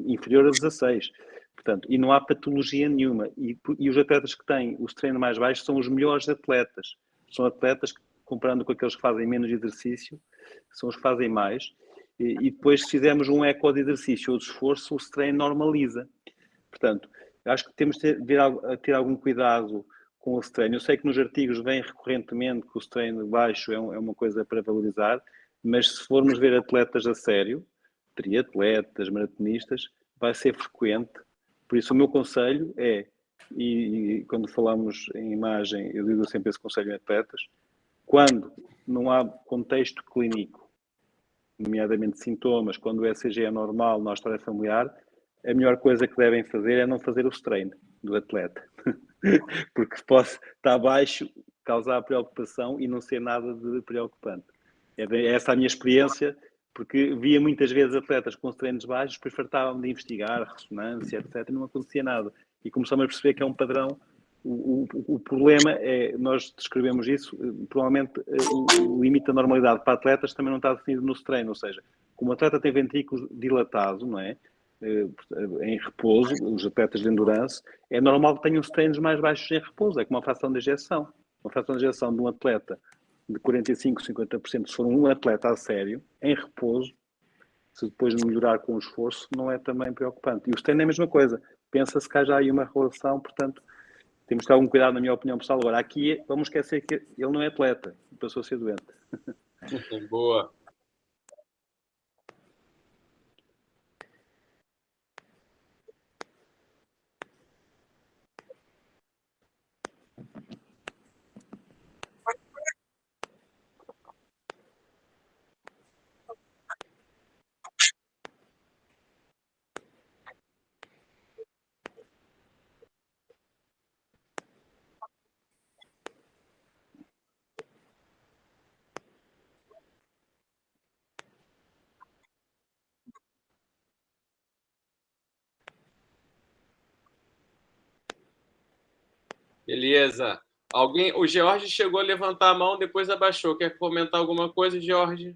inferior a 16%. Portanto, e não há patologia nenhuma. E os atletas que têm os treinos mais baixos são os melhores atletas. São atletas que, comparando com aqueles que fazem menos exercício, são os que fazem mais. E depois, se fizermos um eco de exercício ou de esforço, o treino normaliza. Portanto, acho que temos de ter algum cuidado com o treino. Eu sei que nos artigos vem recorrentemente que o treino baixo é uma coisa para valorizar, mas se formos ver atletas a sério, triatletas, maratonistas, vai ser frequente. Por isso, o meu conselho é, e quando falamos em imagem, eu digo sempre esse conselho em atletas, quando não há contexto clínico, nomeadamente sintomas, quando o ECG é normal na história familiar, a melhor coisa que devem fazer é não fazer o treino do atleta. Porque pode estar baixo, causar preocupação e não ser nada de preocupante. É essa a minha experiência, porque via muitas vezes atletas com treinos baixos, depois fartavam de investigar, ressonância, etc., e não acontecia nada. E começamos a perceber que é um padrão. O problema é, nós descrevemos isso, provavelmente o limite da normalidade para atletas também não está definido no treino, ou seja, como o atleta tem ventrículos dilatados, não é? Em repouso, os atletas de endurance, é normal que tenham os treinos mais baixos em repouso, é como uma fração de ejeção. Uma fração de ejeção de um atleta de 45%, 50%, se for um atleta a sério, em repouso, se depois melhorar com o esforço, não é também preocupante. E o treino é a mesma coisa. Pensa-se que há já aí uma relação, portanto, temos que ter algum cuidado, na minha opinião pessoal. Agora, aqui, vamos esquecer que ele não é atleta, passou a ser doente. Boa. Beleza. O George chegou a levantar a mão, depois abaixou. Quer comentar alguma coisa, George?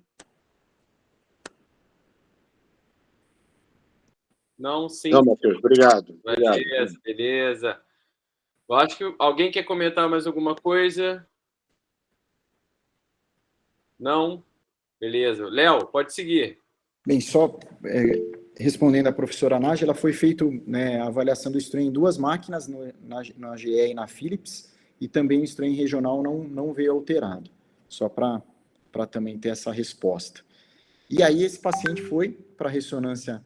Não, sim. Não, Matheus, obrigado. Beleza, beleza. Eu acho que alguém quer comentar mais alguma coisa? Não? Beleza. Léo, pode seguir. Bem, só respondendo à professora Nájila, foi feita, né, a avaliação do strain em 2 máquinas, na GE e na Philips, e também o strain regional não veio alterado, só para também ter essa resposta. E aí esse paciente foi para a ressonância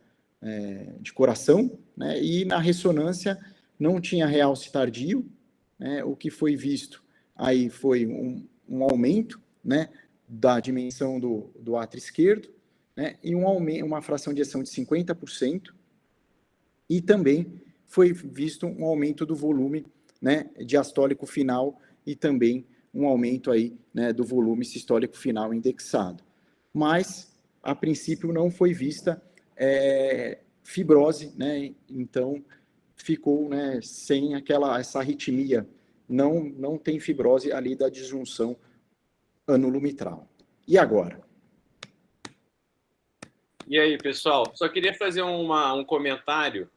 de coração, né, e na ressonância não tinha realce tardio, né, o que foi visto aí foi um aumento, né, da dimensão do átrio esquerdo, né, e uma fração de ejeção de 50%, e também foi visto um aumento do volume, né, diastólico final e também um aumento aí, né, do volume sistólico final indexado. Mas, a princípio, não foi vista fibrose, né, então ficou, né, sem essa arritmia, não tem fibrose ali da disjunção anulomitral. E agora? E aí, pessoal? Só queria fazer um comentário.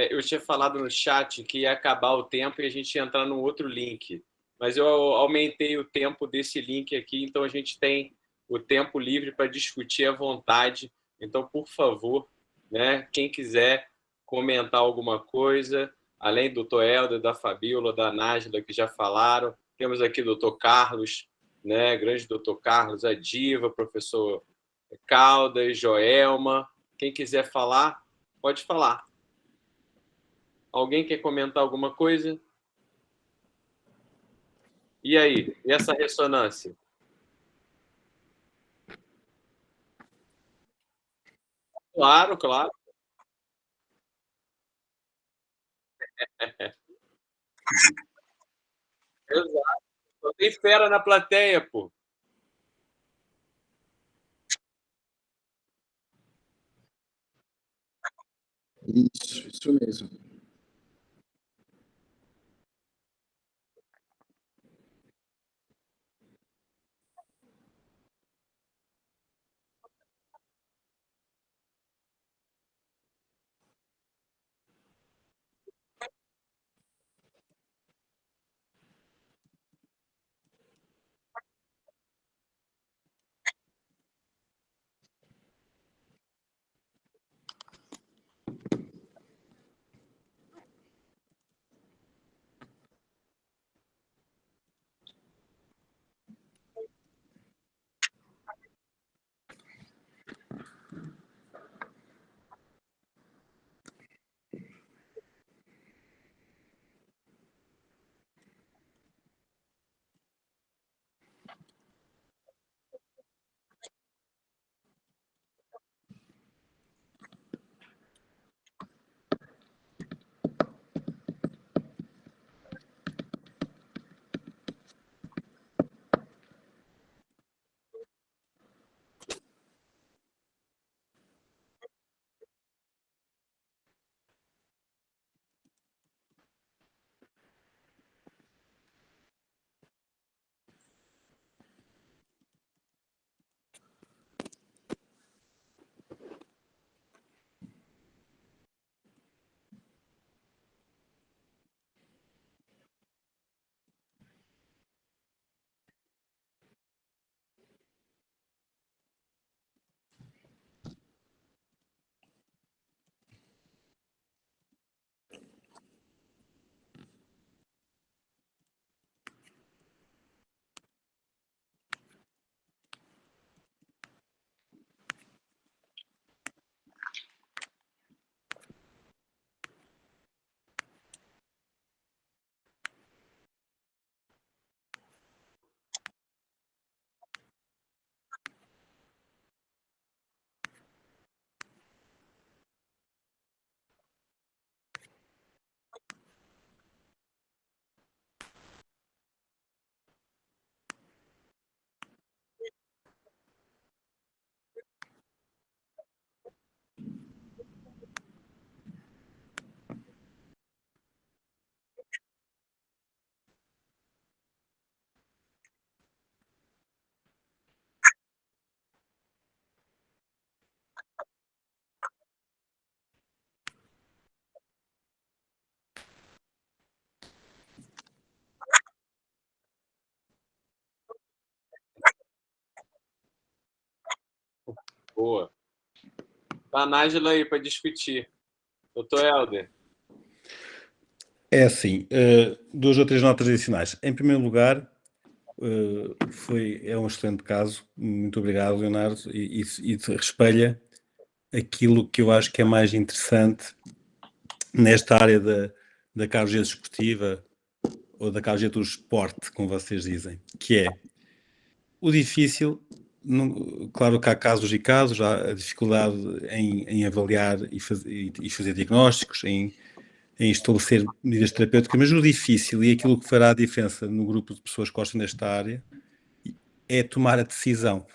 Eu tinha falado no chat que ia acabar o tempo e a gente ia entrar no outro link. Mas eu aumentei o tempo desse link aqui, então a gente tem o tempo livre para discutir à vontade Então, por favor, né, quem quiser comentar alguma coisa, além do Dr. Helder, da Fabíola, da Nájila, que já falaram, temos aqui o Dr. Carlos, né, grande Dr. Carlos, a Diva, professor Caldas, Joelma. Quem quiser falar, pode falar. Alguém quer comentar alguma coisa? E aí? E essa ressonância? Claro, claro. Exato. Só tem fera na plateia, pô. Isso mesmo. Boa. Tá a Nájila aí para discutir. Doutor Helder. É assim, duas ou três notas adicionais. Em primeiro lugar, é um excelente caso. Muito obrigado, Leonardo. E espelha aquilo que eu acho que é mais interessante nesta área da cardiologia desportiva ou da cardiologia do esporte, como vocês dizem, que é o difícil. Claro que há casos e casos, há a dificuldade em avaliar e fazer diagnósticos, em estabelecer medidas terapêuticas, mas o difícil e aquilo que fará a diferença no grupo de pessoas que gostam desta área é tomar a decisão.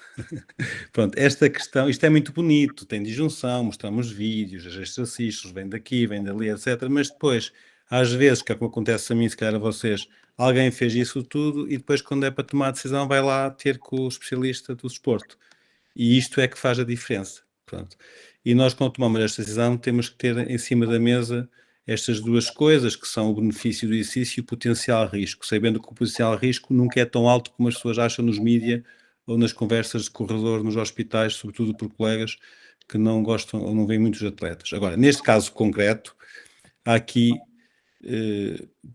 Pronto, esta questão, isto é muito bonito, tem disjunção, mostramos vídeos, os exercícios, vem daqui, vem dali, etc. Mas depois, às vezes, que é como acontece a mim, se calhar a vocês, alguém fez isso tudo e depois, quando é para tomar a decisão, vai lá ter com o especialista do desporto. E isto é que faz a diferença. Pronto. E nós, quando tomamos esta decisão, temos que ter em cima da mesa estas duas coisas, que são o benefício do exercício e o potencial risco, sabendo que o potencial risco nunca é tão alto como as pessoas acham nos mídias ou nas conversas de corredor nos hospitais, sobretudo por colegas que não gostam ou não veem muitos atletas. Agora, neste caso concreto, há aqui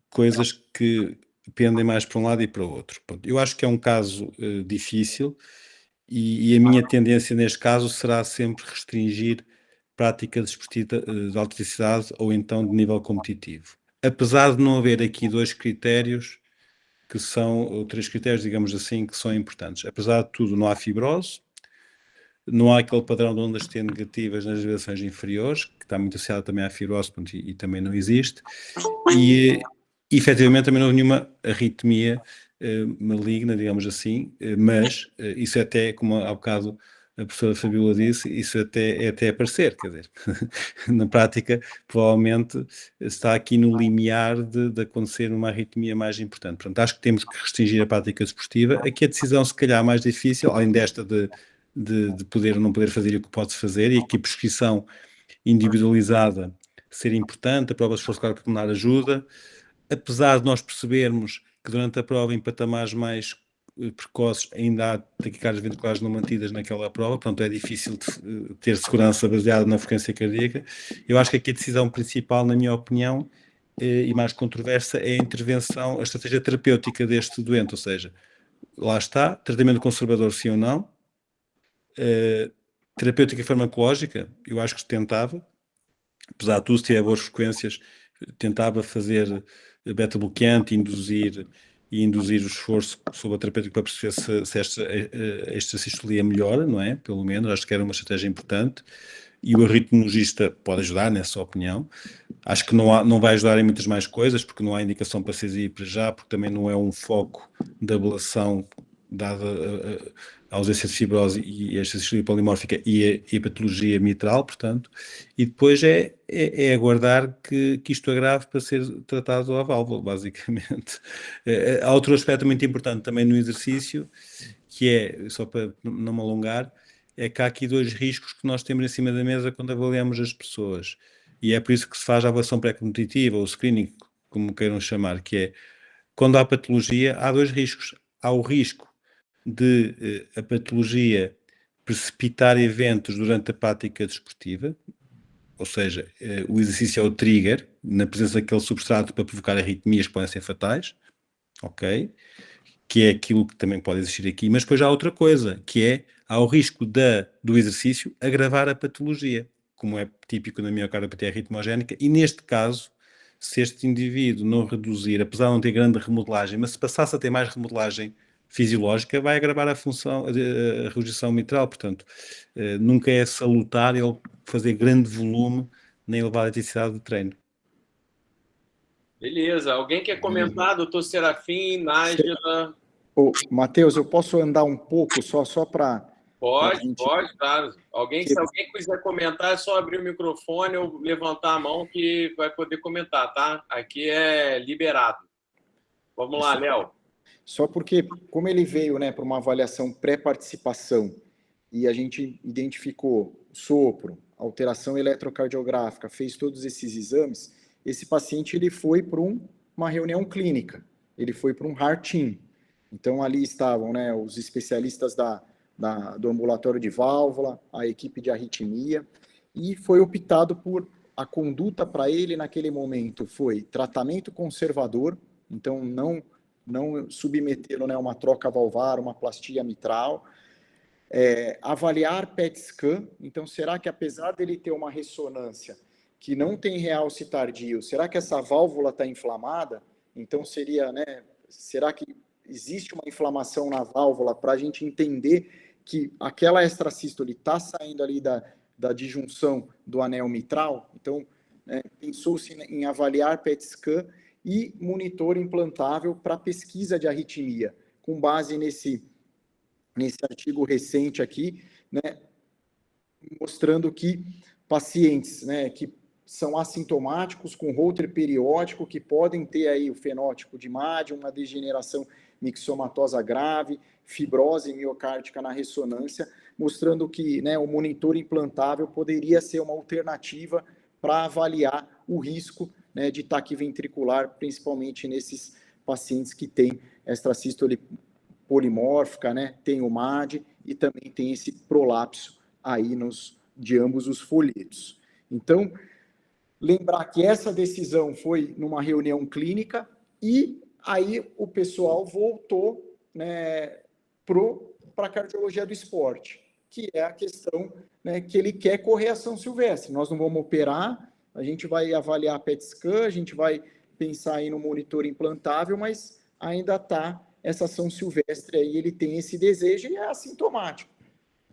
coisas que pendem mais para um lado e para o outro. Eu acho que é um caso difícil e a minha tendência neste caso será sempre restringir prática desportiva de alta intensidade ou então de nível competitivo. Apesar de não haver aqui dois critérios que são, ou três critérios, digamos assim, que são importantes. Apesar de tudo, não há fibrose, não há aquele padrão de ondas T negativas nas gerações inferiores, que está muito associado também à fibrose, e também não existe. E, efetivamente, também não houve nenhuma arritmia maligna, digamos assim, mas isso até, como há bocado a professora Fabíola disse, isso é até aparecer, quer dizer, na prática, provavelmente está aqui no limiar de acontecer uma arritmia mais importante. Portanto, acho que temos que restringir a prática desportiva. Aqui a decisão, se calhar, mais difícil, além desta de poder ou não poder fazer o que pode fazer, e aqui a prescrição individualizada ser importante, a prova de esforço cardiopulmonar ajuda, apesar de nós percebermos que durante a prova em patamares mais precoces ainda há taquicardias ventriculares não mantidas naquela prova, portanto é difícil ter segurança baseada na frequência cardíaca. Eu acho que aqui a decisão principal, na minha opinião, e mais controversa, é a intervenção, a estratégia terapêutica deste doente, ou seja, lá está, tratamento conservador sim ou não, terapêutica farmacológica, eu acho que se tentava, apesar de tudo, se tiver boas frequências, tentava fazer beta-bloqueante e induzir o esforço sobre a terapêutica para perceber se esta sistolia melhora, não é? Pelo menos, acho que era uma estratégia importante. E o arritmologista pode ajudar, nessa opinião. Acho que não vai ajudar em muitas mais coisas, porque não há indicação para CSI para já, porque também não é um foco da ablação, dada a ausência de fibrose e a sistolia polimórfica e a patologia mitral, portanto, e depois é aguardar que isto agrave para ser tratado à válvula, basicamente. Há outro aspecto muito importante também no exercício, que é, só para não me alongar, é que há aqui dois riscos que nós temos em cima da mesa quando avaliamos as pessoas. E é por isso que se faz a avaliação pré-competitiva, ou screening, como queiram chamar, que é, quando há patologia, há dois riscos. Há o risco de a patologia precipitar eventos durante a prática desportiva, ou seja, o exercício é o trigger, na presença daquele substrato para provocar arritmias que podem ser fatais, ok? Que é aquilo que também pode existir aqui, mas depois há outra coisa, que é, há o risco do exercício agravar a patologia, como é típico na miocardiopatia ritmogénica, e neste caso, se este indivíduo não reduzir, apesar de não ter grande remodelagem, mas se passasse a ter mais remodelagem fisiológica, vai agravar a função, a rejeição mitral, portanto, nunca é salutar ele fazer grande volume nem elevada intensidade de treino. Beleza. Alguém quer comentar, doutor Serafim, Nájila? Matheus, eu posso andar um pouco só para... Pode, claro. Se alguém quiser comentar, é só abrir o microfone ou levantar a mão que vai poder comentar, tá? Aqui é liberado. Vamos lá, Léo. Só porque, como ele veio, né, para uma avaliação pré-participação e a gente identificou sopro, alteração eletrocardiográfica, fez todos esses exames, esse paciente ele foi para uma reunião clínica, ele foi para um heart team. Então, ali estavam, né, os especialistas do ambulatório de válvula, a equipe de arritmia, e foi optado por a conduta para ele naquele momento foi tratamento conservador, então não submetê-lo, né, a uma troca valvar, uma plastia mitral, avaliar PET scan, então será que apesar dele ter uma ressonância que não tem realce tardio, será que essa válvula está inflamada? Então seria, né, será que existe uma inflamação na válvula para a gente entender que aquela extrasístole está saindo ali da disjunção do anel mitral? Então, pensou-se em avaliar PET scan e monitor implantável para pesquisa de arritmia, com base nesse artigo recente aqui, né, mostrando que pacientes, né, que são assintomáticos, com Holter periódico, que podem ter aí o fenótipo de MAD, uma degeneração mixomatosa grave, fibrose miocárdica na ressonância, mostrando que, né, o monitor implantável poderia ser uma alternativa para avaliar o risco, né, de taquiventricular, principalmente nesses pacientes que têm extrasístole polimórfica, né, tem o MAD e também tem esse prolapso aí nos de ambos os folhetos. Então, lembrar que essa decisão foi numa reunião clínica e aí o pessoal voltou, né, para a cardiologia do esporte, que é a questão, né, que ele quer correr a São Silvestre. Nós não vamos operar, a gente vai avaliar a PET scan, a gente vai pensar aí no monitor implantável, mas ainda está essa São Silvestre aí, ele tem esse desejo e é assintomático.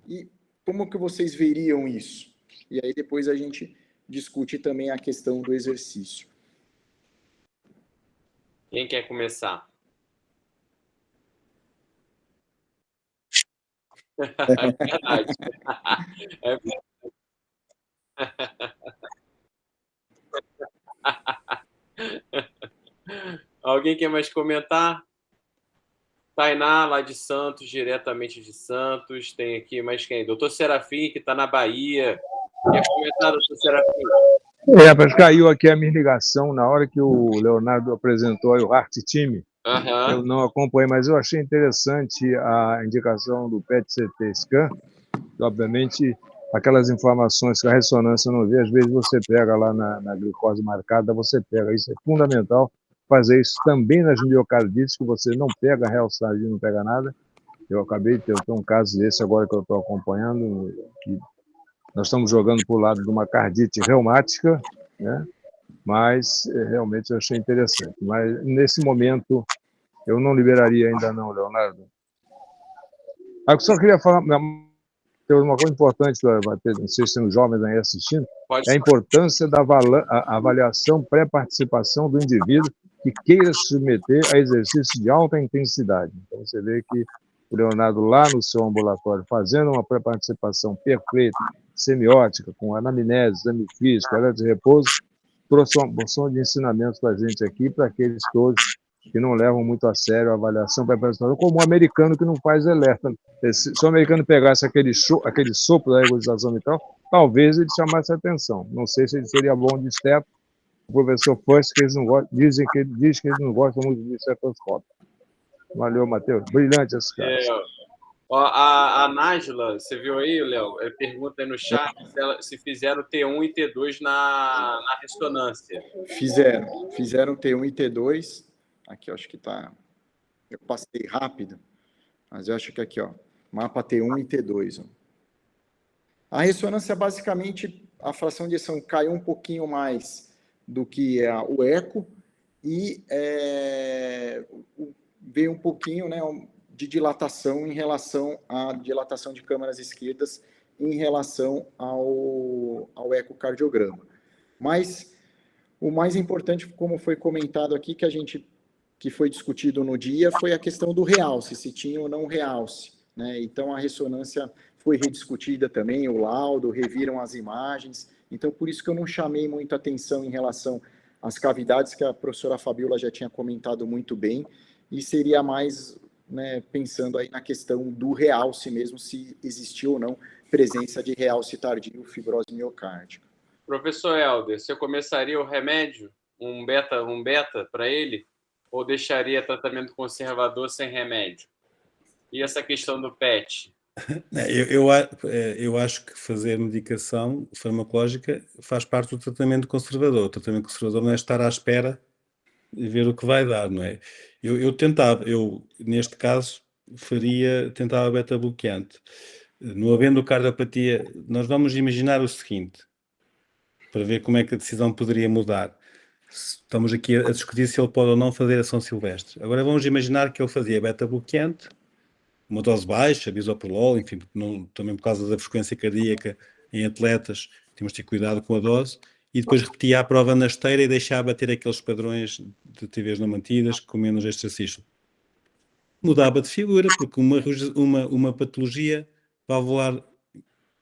E como que vocês veriam isso? E aí depois a gente discute também a questão do exercício. Quem quer começar? É verdade. É verdade. Alguém quer mais comentar? Tainá, lá de Santos, diretamente de Santos. Tem aqui mais quem? Doutor Serafim, que está na Bahia. Quer comentar, doutor Serafim? Mas caiu aqui a minha ligação na hora que o Leonardo apresentou aí o Heart Team. Eu não acompanhei, mas eu achei interessante a indicação do PET-CT scan. Obviamente, aquelas informações que a ressonância não vê, às vezes você pega lá na glicose marcada, você pega. Isso é fundamental, fazer isso também nas miocardites, que você não pega realçadinho, não pega nada. Eu acabei de ter um caso desse agora que eu estou acompanhando, que nós estamos jogando para o lado de uma cardite reumática, né? Mas realmente eu achei interessante. Mas nesse momento eu não liberaria ainda não, Leonardo. Eu só queria falar, tem uma coisa importante, não sei se tem jovens aí assistindo, é a importância da avaliação pré-participação do indivíduo que queira se submeter a exercícios de alta intensidade. Então você vê que o Leonardo lá no seu ambulatório fazendo uma pré-participação perfeita, semiótica, com anamnese, exame físico, área de repouso, trouxe uma porção de ensinamentos para a gente aqui, para aqueles todos que não levam muito a sério a avaliação pré-participação, como o americano que não faz alerta. Se o americano pegasse aquele sopro da regularização e tal, talvez ele chamasse a atenção. Não sei se ele seria bom de esteto. O professor Fuss, que eles não gostam, diz que eles não gostam muito de estetoscópio. Valeu, Matheus. Brilhante esse caso. A Nájila, você viu aí, Léo? Pergunta aí no chat se fizeram T1 e T2 na ressonância. Fizeram T1 e T2. Aqui, eu acho que está... Eu passei rápido, mas eu acho que aqui, ó, mapa T1 e T2. Ó. A ressonância, basicamente, a fração de ejeção caiu um pouquinho mais do que o eco e veio um pouquinho, né, de dilatação em relação à dilatação de câmaras esquerdas em relação ao ecocardiograma. Mas o mais importante, como foi comentado aqui, que foi discutido no dia, foi a questão do realce, se tinha ou não realce, né? Então, a ressonância foi rediscutida também, o laudo, reviram as imagens. Então, por isso que eu não chamei muita atenção em relação às cavidades, que a professora Fabiola já tinha comentado muito bem, e seria mais, né, pensando aí na questão do realce mesmo, se existiu ou não presença de realce tardio, fibrose miocárdica. Professor Helder, você começaria o remédio, um beta para ele? Ou deixaria tratamento conservador sem remédio? E essa questão do PET? Eu acho que fazer medicação farmacológica faz parte do tratamento conservador. O tratamento conservador não é estar à espera e ver o que vai dar, não é? Eu neste caso, tentava beta-bloqueante. Não havendo cardiopatia, nós vamos imaginar o seguinte, para ver como é que a decisão poderia mudar. Estamos aqui a discutir se ele pode ou não fazer a São Silvestre. Agora vamos imaginar que ele fazia beta-bloqueante, uma dose baixa, bisoprolol, enfim, também por causa da frequência cardíaca em atletas, temos de ter cuidado com a dose, e depois repetia a prova na esteira e deixava bater aqueles padrões de TVs não mantidas com menos exercício. Mudava de figura, porque uma patologia valvular,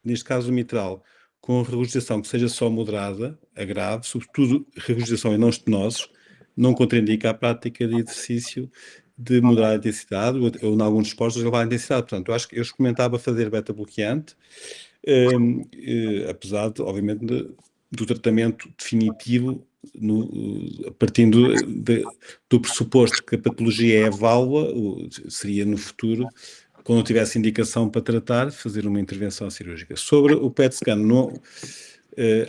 neste caso mitral, com regurgitação que seja só moderada, a grave, sobretudo regurgitação e não estenoses, não contraindica a prática de exercício de moderada intensidade, ou em alguns esportes de elevada intensidade. Portanto, eu acho que eu comentava fazer beta-bloqueante, apesar, obviamente, do tratamento definitivo, partindo do pressuposto que a patologia é a válvula, seria no futuro quando tivesse indicação para tratar, fazer uma intervenção cirúrgica. Sobre o PET scan,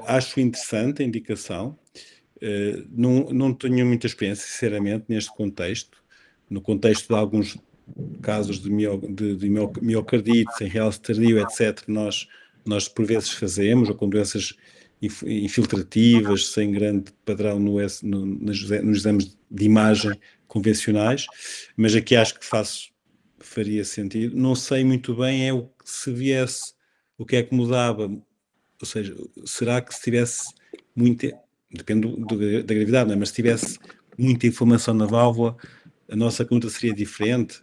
acho interessante a indicação. Não tenho muita experiência, sinceramente, neste contexto. No contexto de alguns casos de miocardite, sem realce tardio, etc., nós por vezes fazemos, ou com doenças infiltrativas, sem grande padrão nos exames de imagem convencionais, mas aqui acho que faria sentido. Não sei muito bem se viesse, o que é que mudava, ou seja, será que se tivesse muita, depende da gravidade, não é? Mas se tivesse muita inflamação na válvula, a nossa conta seria diferente.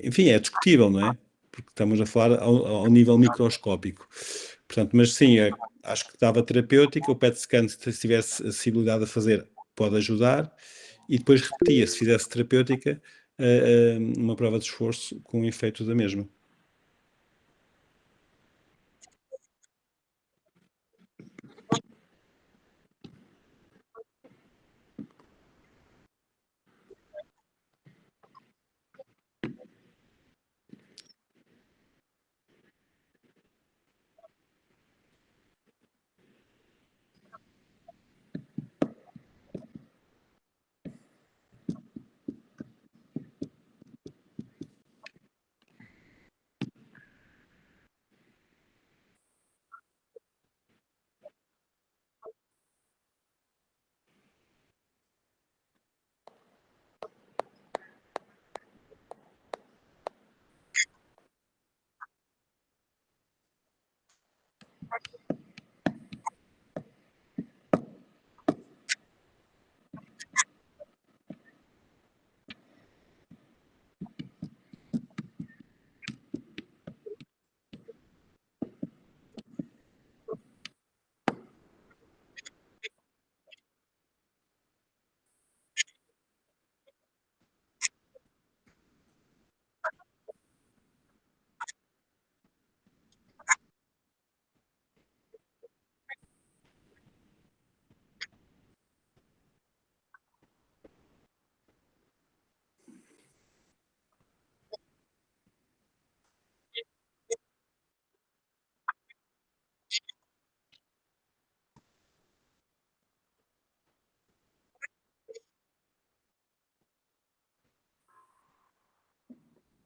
Enfim, é discutível, não é? Porque estamos a falar ao nível microscópico. Portanto, mas sim, acho que estava terapêutica. O PET scan, se tivesse acessibilidade a fazer, pode ajudar. E depois repetia, se fizesse terapêutica, uma prova de esforço com o efeito da mesma.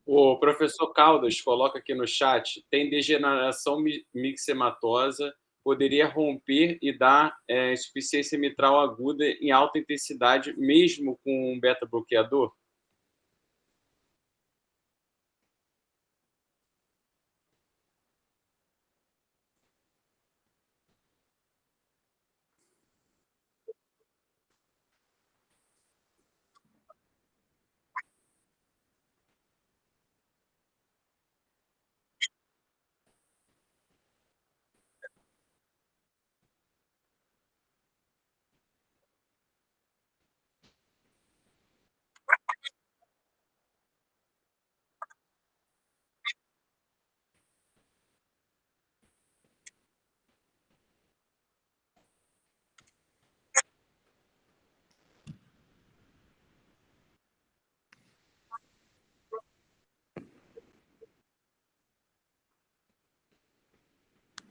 O professor Caldas coloca aqui no chat, tem degeneração mixematosa, poderia romper e dar insuficiência mitral aguda em alta intensidade, mesmo com um beta-bloqueador?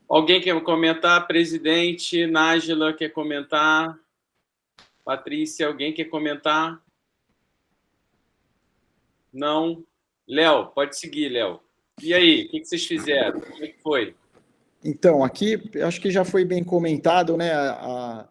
Alguém quer comentar? Presidente, Nájila quer comentar? Patrícia, alguém quer comentar? Não? Léo, pode seguir, Léo. E aí, o que vocês fizeram? Como é que foi? Então, aqui, acho que já foi bem comentado, né? A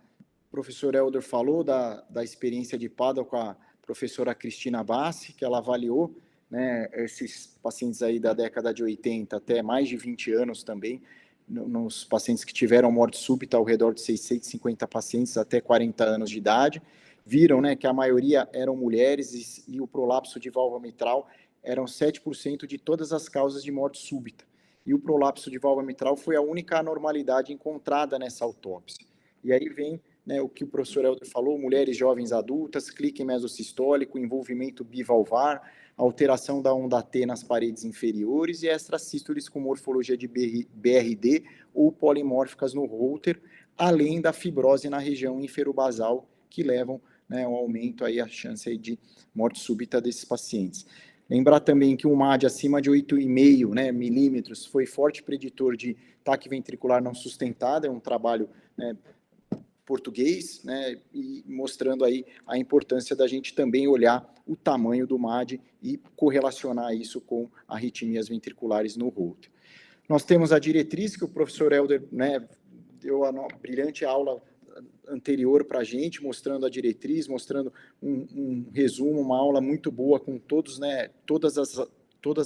professora Helder falou da experiência de PADA com a professora Cristina Bassi, que ela avaliou, né, esses pacientes aí da década de 80 até mais de 20 anos também, nos pacientes que tiveram morte súbita, ao redor de 650 pacientes até 40 anos de idade, viram, né, que a maioria eram mulheres e o prolapso de válvula mitral eram 7% de todas as causas de morte súbita. E o prolapso de válvula mitral foi a única anormalidade encontrada nessa autópsia. E aí vem, né, o que o professor Helder falou, mulheres jovens adultas, clique mesosistólico, envolvimento bivalvar, alteração da onda T nas paredes inferiores e extrasístoles com morfologia de BRD ou polimórficas no Holter, além da fibrose na região inferobasal, que levam, né, ao aumento aí a chance aí de morte súbita desses pacientes. Lembrar também que um MAD acima de 8,5, né, milímetros foi forte preditor de taque ventricular não sustentado, é um trabalho, né, português, né, e mostrando aí a importância da gente também olhar o tamanho do MAD e correlacionar isso com arritmias ventriculares no Holter. Nós temos a diretriz que o professor Helder, né, deu a brilhante aula anterior para a gente, mostrando a diretriz, mostrando um resumo, uma aula muito boa com todos, né, todas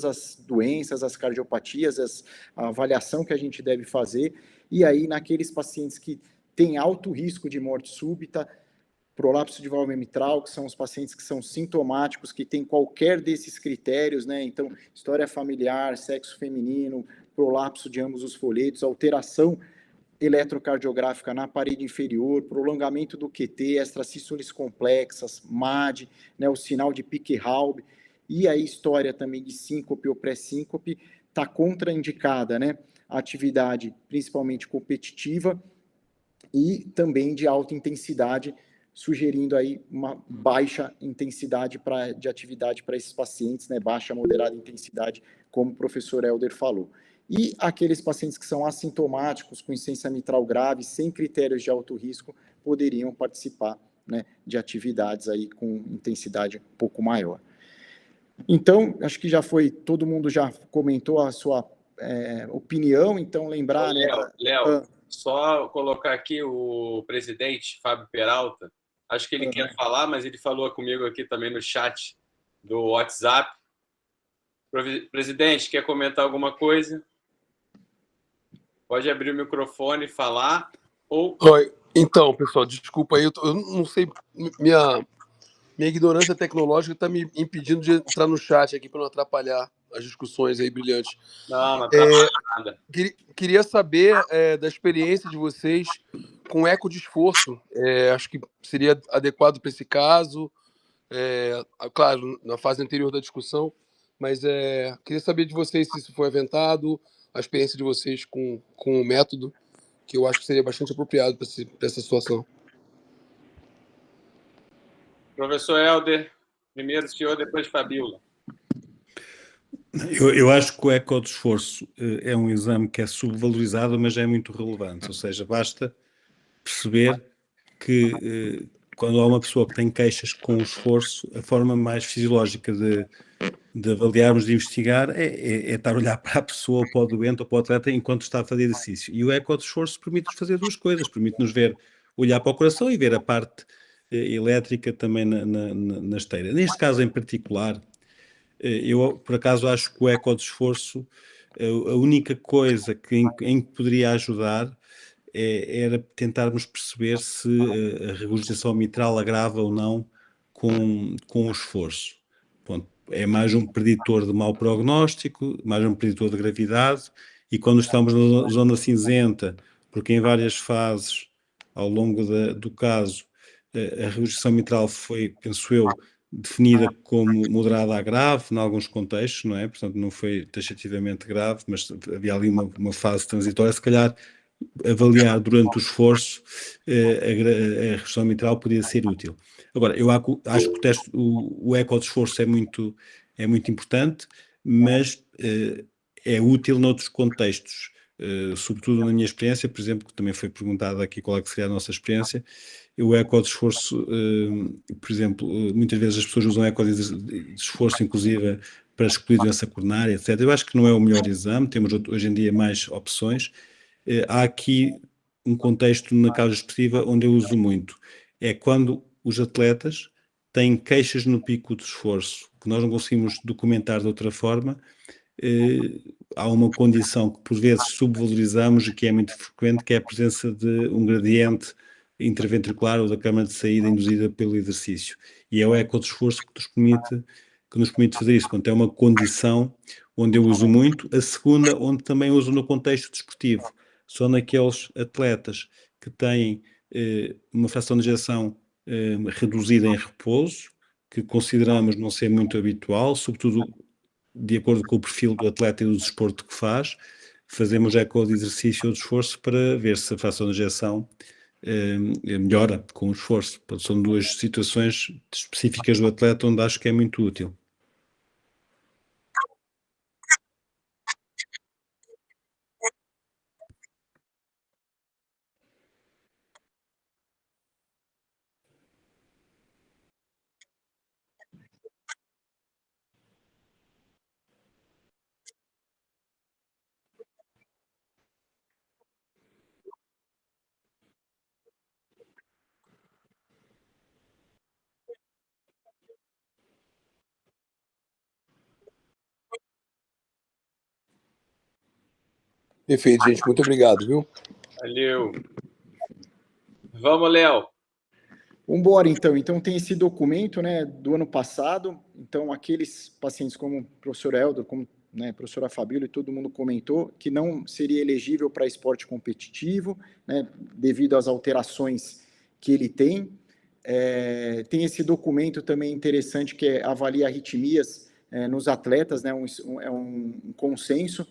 as doenças, as cardiopatias, a avaliação que a gente deve fazer, e aí naqueles pacientes que têm alto risco de morte súbita, prolapso de válvula mitral, que são os pacientes que são sintomáticos, que têm qualquer desses critérios, né, então história familiar, sexo feminino, prolapso de ambos os folhetos, alteração eletrocardiográfica na parede inferior, prolongamento do QT, extrasístoles complexas, MAD, né, o sinal de Pique-Halb, e a história também de síncope ou pré-síncope, está contraindicada, né, a atividade principalmente competitiva e também de alta intensidade, sugerindo aí uma baixa intensidade de atividade para esses pacientes, né, baixa, moderada intensidade, como o professor Helder falou. E aqueles pacientes que são assintomáticos, com insuficiência mitral grave, sem critérios de alto risco, poderiam participar, né, de atividades aí com intensidade um pouco maior. Então, acho que já foi, todo mundo já comentou a sua opinião, então lembrar... Léo, só colocar aqui o presidente, Fábio Peralta, acho que ele quer falar, mas ele falou comigo aqui também no chat do WhatsApp. Presidente, quer comentar alguma coisa? Pode abrir o microfone e falar. Oi. Então, pessoal, desculpa aí, eu não sei, minha ignorância tecnológica está me impedindo de entrar no chat aqui para não atrapalhar as discussões aí brilhantes. Não atrapalha nada. Queria saber da experiência de vocês com eco de esforço. Acho que seria adequado para esse caso, claro, na fase anterior da discussão, mas queria saber de vocês se isso foi aventado, a experiência de vocês com o método, que eu acho que seria bastante apropriado para essa situação. Professor Helder, primeiro o senhor, depois Fabíola. Eu acho que o eco de esforço é um exame que é subvalorizado, mas é muito relevante, ou seja, basta perceber que quando há uma pessoa que tem queixas com o esforço, a forma mais fisiológica de avaliarmos, de investigar, é estar a olhar para a pessoa, ou para o doente, ou para o atleta, enquanto está a fazer exercício. E o eco de esforço permite-nos fazer duas coisas, permite-nos ver, olhar para o coração e ver a parte elétrica também na esteira. Neste caso em particular, eu por acaso acho que o eco de esforço, a única coisa em que poderia ajudar era tentarmos perceber se a regurgitação mitral agrava ou não com o esforço. Pronto, é mais um preditor de mau prognóstico, mais um preditor de gravidade, e quando estamos na zona cinzenta, porque em várias fases ao longo do caso a regurgitação mitral foi, penso eu, definida como moderada a grave, em alguns contextos, não é? Portanto, não foi taxativamente grave, mas havia ali uma fase transitória, se calhar avaliar durante o esforço a regressão mitral podia ser útil. Agora, eu acho que o eco de esforço é muito importante, mas é útil noutros contextos, sobretudo na minha experiência, por exemplo, que também foi perguntado aqui qual é que seria a nossa experiência. O eco de esforço, por exemplo, muitas vezes as pessoas usam eco de esforço, inclusive, para excluir doença coronária, etc. Eu acho que não é o melhor exame, temos hoje em dia mais opções. Há aqui um contexto na causa expressiva onde eu uso muito. É quando os atletas têm queixas no pico de esforço, que nós não conseguimos documentar de outra forma. Há uma condição que por vezes subvalorizamos e que é muito frequente, que é a presença de um gradiente interventricular ou da câmara de saída induzida pelo exercício. E é o eco de esforço que nos permite fazer isso. Portanto, é uma condição onde eu uso muito. A segunda, onde também uso no contexto desportivo, são naqueles atletas que têm uma fração de ejeção reduzida em repouso, que consideramos não ser muito habitual, sobretudo de acordo com o perfil do atleta e do desporto que faz. Fazemos eco de exercício ou de esforço para ver se a fração de ejeção melhora com o esforço. São duas situações específicas do atleta onde acho que é muito útil. Perfeito, gente. Muito obrigado, viu? Valeu. Vamos, Léo. Vamos embora, então. Então, tem esse documento, né, do ano passado. Então, aqueles pacientes como o professor Helder, como, né, a professora Fabíola e todo mundo comentou, que não seria elegível para esporte competitivo, né, devido às alterações que ele tem. Tem esse documento também interessante que avalia arritmias nos atletas, né, um consenso.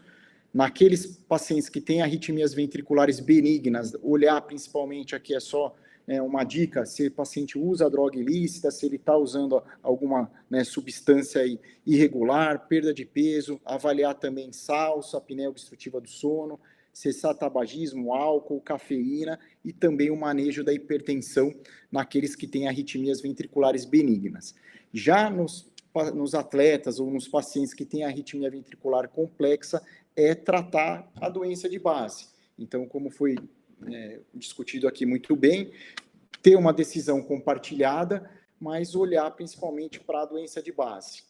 Naqueles pacientes que têm arritmias ventriculares benignas, olhar principalmente aqui é só uma dica, se o paciente usa droga ilícita, se ele está usando alguma, né, substância irregular, perda de peso, avaliar também salsa, apneia obstrutiva do sono, cessar tabagismo, álcool, cafeína e também o manejo da hipertensão naqueles que têm arritmias ventriculares benignas. Já nos atletas ou nos pacientes que têm arritmia ventricular complexa, tratar a doença de base. Então, como foi discutido aqui muito bem, ter uma decisão compartilhada, mas olhar principalmente para a doença de base.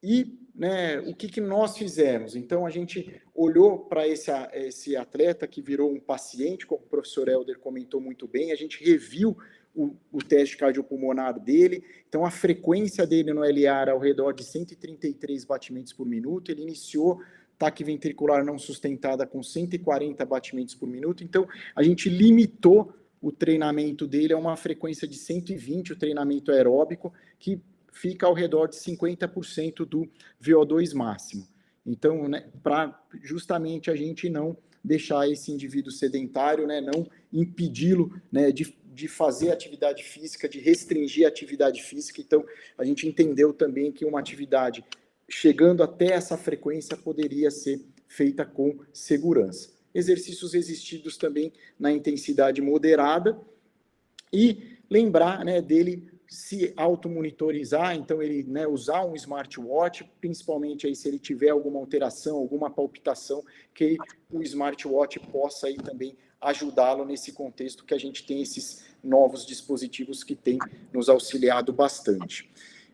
E, né, o que nós fizemos? Então, a gente olhou para esse atleta que virou um paciente, como o professor Helder comentou muito bem, a gente reviu o teste cardiopulmonar dele, então a frequência dele no LA era ao redor de 133 batimentos por minuto, ele iniciou taque ventricular não sustentada com 140 batimentos por minuto, então a gente limitou o treinamento dele a uma frequência de 120, o treinamento aeróbico, que fica ao redor de 50% do VO2 máximo. Então, né, para justamente a gente não deixar esse indivíduo sedentário, né, não impedi-lo, né, de fazer atividade física, de restringir a atividade física. Então, a gente entendeu também que uma atividade chegando até essa frequência poderia ser feita com segurança. Exercícios resistidos também na intensidade moderada e lembrar, né, dele se automonitorizar, então ele, né, usar um smartwatch, principalmente aí se ele tiver alguma alteração, alguma palpitação, que o smartwatch possa aí também ajudá-lo nesse contexto que a gente tem esses novos dispositivos que têm nos auxiliado bastante.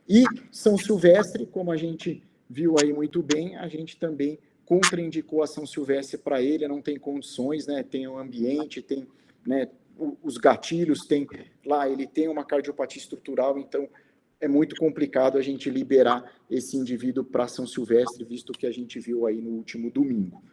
E São Silvestre, como a gente viu aí muito bem, a gente também contraindicou a São Silvestre para ele, não tem condições, né? Tem o ambiente, tem, né, os gatilhos, tem lá, ele tem uma cardiopatia estrutural, então é muito complicado a gente liberar esse indivíduo para São Silvestre, visto que a gente viu aí no último domingo.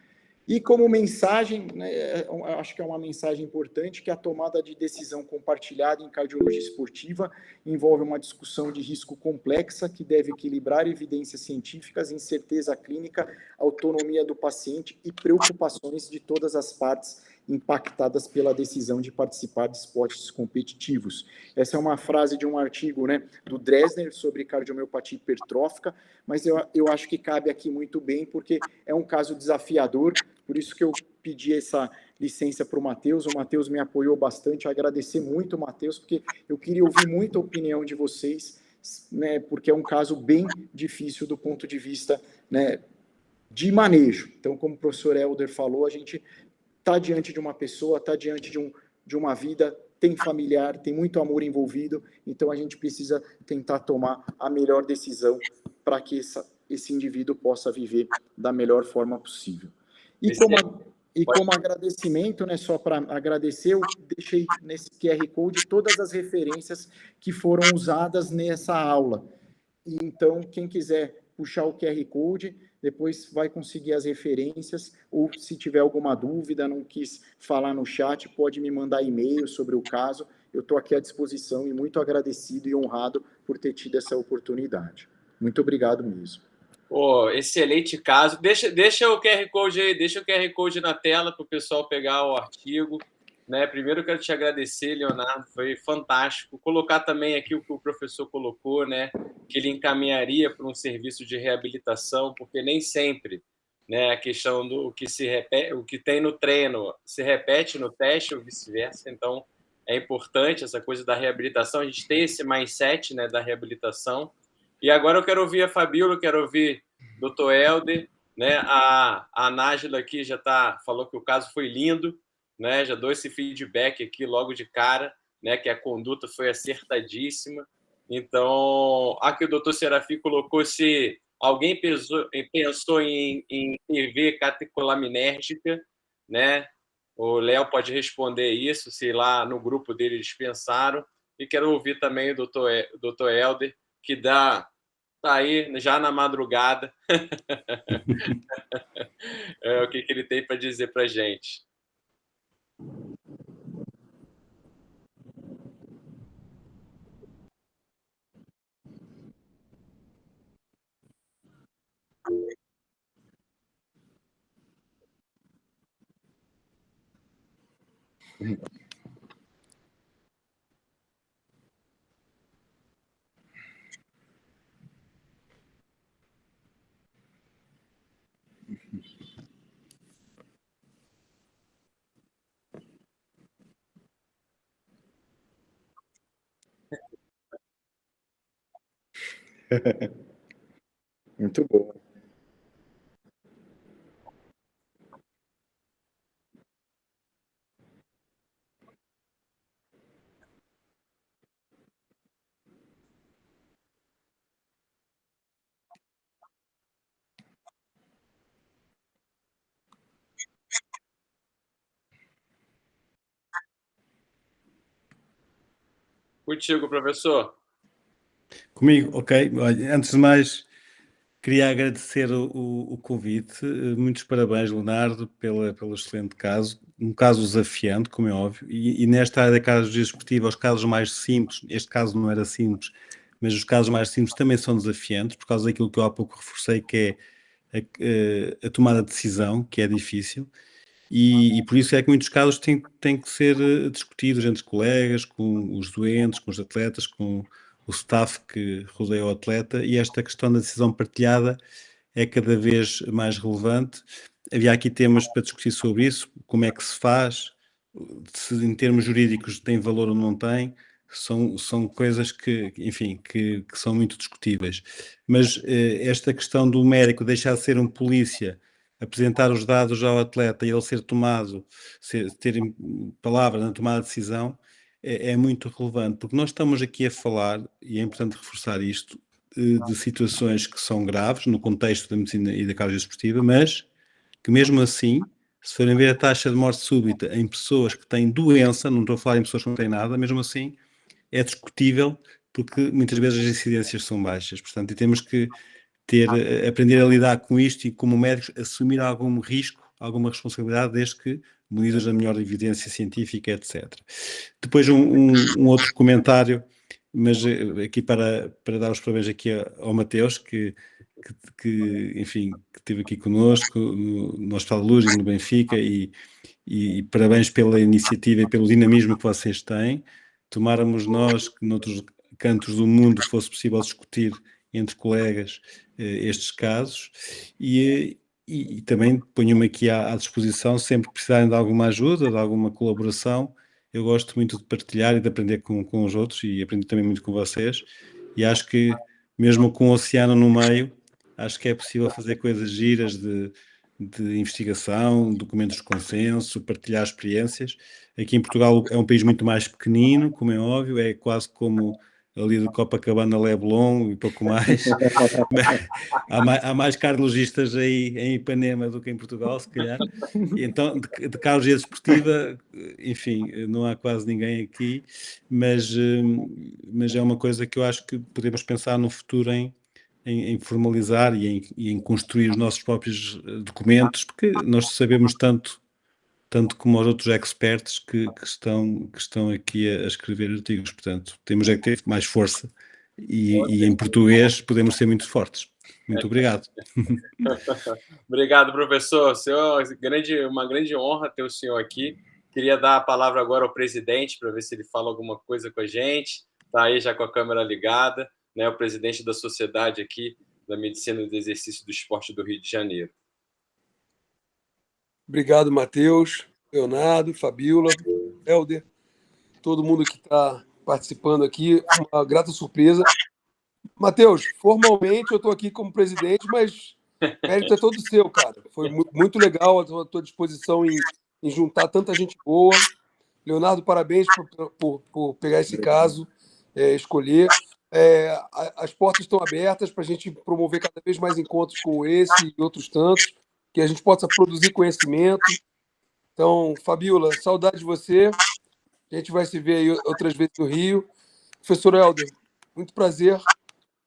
E como mensagem, né, acho que é uma mensagem importante, que a tomada de decisão compartilhada em cardiologia esportiva envolve uma discussão de risco complexa que deve equilibrar evidências científicas, incerteza clínica, autonomia do paciente e preocupações de todas as partes impactadas pela decisão de participar de esportes competitivos. Essa é uma frase de um artigo, né, do Dresner sobre cardiomiopatia hipertrófica, mas eu acho que cabe aqui muito bem, porque é um caso desafiador, por isso que eu pedi essa licença para o Matheus me apoiou bastante, agradecer muito o Matheus, porque eu queria ouvir muita opinião de vocês, né, porque é um caso bem difícil do ponto de vista, né, de manejo. Então, como o professor Helder falou, a gente está diante de uma pessoa, está diante de uma vida, tem familiar, tem muito amor envolvido, então a gente precisa tentar tomar a melhor decisão para que esse indivíduo possa viver da melhor forma possível. E como agradecimento, né, só para agradecer, eu deixei nesse QR Code todas as referências que foram usadas nessa aula. E então, quem quiser puxar o QR Code, depois vai conseguir as referências, ou se tiver alguma dúvida, não quis falar no chat, pode me mandar e-mail sobre o caso, eu estou aqui à disposição e muito agradecido e honrado por ter tido essa oportunidade. Muito obrigado mesmo. Oh, excelente caso. Deixa o QR Code aí, deixa o QR Code na tela para o pessoal pegar o artigo. Né? Primeiro, eu quero te agradecer, Leonardo, foi fantástico. Colocar também aqui o que o professor colocou, né? Que ele encaminharia para um serviço de reabilitação, porque nem sempre, né, a questão do que se repete, o que tem no treino se repete no teste ou vice-versa. Então, é importante essa coisa da reabilitação, a gente tem esse mindset, né, da reabilitação. E agora eu quero ouvir a Fabíola, quero ouvir o Dr. Helder, né? A Nájila aqui já falou que o caso foi lindo, né? Já dou esse feedback aqui logo de cara, né? Que a conduta foi acertadíssima. Então, aqui o Dr. Serafim colocou se alguém pensou em TV catecolinérgica, né? O Léo pode responder isso, se lá no grupo dele eles pensaram. E quero ouvir também o doutor Helder, que está aí já na madrugada, o que ele tem para dizer para a gente. Muito bom. Contigo, professor. Comigo, ok. Olha, antes de mais, queria agradecer o convite. Muitos parabéns, Leonardo, pelo excelente caso. Um caso desafiante, como é óbvio. E nesta área de casos desportivos, os casos mais simples, este caso não era simples, mas os casos mais simples também são desafiantes, por causa daquilo que eu há pouco reforcei, que é a tomada de decisão, que é difícil. E por isso é que muitos casos têm que ser discutidos entre colegas, com os doentes, com os atletas, com o staff que rodeia o atleta, e esta questão da decisão partilhada é cada vez mais relevante. Havia aqui temas para discutir sobre isso, como é que se faz, se em termos jurídicos tem valor ou não tem, são coisas que, enfim, que são muito discutíveis. Mas esta questão do médico deixar de ser um polícia, apresentar os dados ao atleta e ele ser tomado, ter palavra na tomada de decisão, é muito relevante, porque nós estamos aqui a falar, e é importante reforçar isto, de situações que são graves no contexto da medicina e da cardiologia esportiva, mas que mesmo assim, se forem ver a taxa de morte súbita em pessoas que têm doença, não estou a falar em pessoas que não têm nada, mesmo assim é discutível, porque muitas vezes as incidências são baixas, portanto, e temos que aprender a lidar com isto e, como médicos, assumir algum risco, alguma responsabilidade, desde que munidos da melhor evidência científica, etc. Depois um outro comentário, mas aqui para dar os parabéns aqui ao Mateus, enfim, que esteve aqui connosco no Hospital de Luz e no Benfica, e parabéns pela iniciativa e pelo dinamismo que vocês têm. Tomáramos nós que noutros cantos do mundo fosse possível discutir entre colegas estes casos, e também ponho-me aqui à disposição sempre que precisarem de alguma ajuda, de alguma colaboração. Eu gosto muito de partilhar e de aprender com os outros, e aprendo também muito com vocês, e acho que mesmo com o oceano no meio, acho que é possível fazer coisas giras de investigação, documentos de consenso, partilhar experiências. Aqui em Portugal é um país muito mais pequenino, como é óbvio, é quase como ali de Copacabana, Leblon e pouco mais. Há mais cardiologistas aí em Ipanema do que em Portugal, se calhar. E então, de cardiologia desportiva, enfim, não há quase ninguém aqui, mas é uma coisa que eu acho que podemos pensar no futuro em formalizar e em construir os nossos próprios documentos, porque nós sabemos tanto como os outros experts que estão aqui a escrever artigos. Portanto, temos é que ter mais força e em português podemos ser muito fortes. Muito obrigado. Obrigado, professor. Uma grande honra ter o senhor aqui. Queria dar a palavra agora ao presidente para ver se ele fala alguma coisa com a gente. Está aí já com a câmera ligada, né? O presidente da sociedade aqui da Medicina do Exercício do Esporte do Rio de Janeiro. Obrigado, Matheus, Leonardo, Fabíola, Helder, todo mundo que está participando aqui. Uma grata surpresa. Matheus, formalmente eu estou aqui como presidente, mas o mérito é todo seu, cara. Foi muito legal a tua disposição em juntar tanta gente boa. Leonardo, parabéns por pegar esse caso, escolher. As portas estão abertas para a gente promover cada vez mais encontros como esse e outros tantos, que a gente possa produzir conhecimento. Então, Fabiola, saudade de você. A gente vai se ver aí outras vezes no Rio. Professor Helder, muito prazer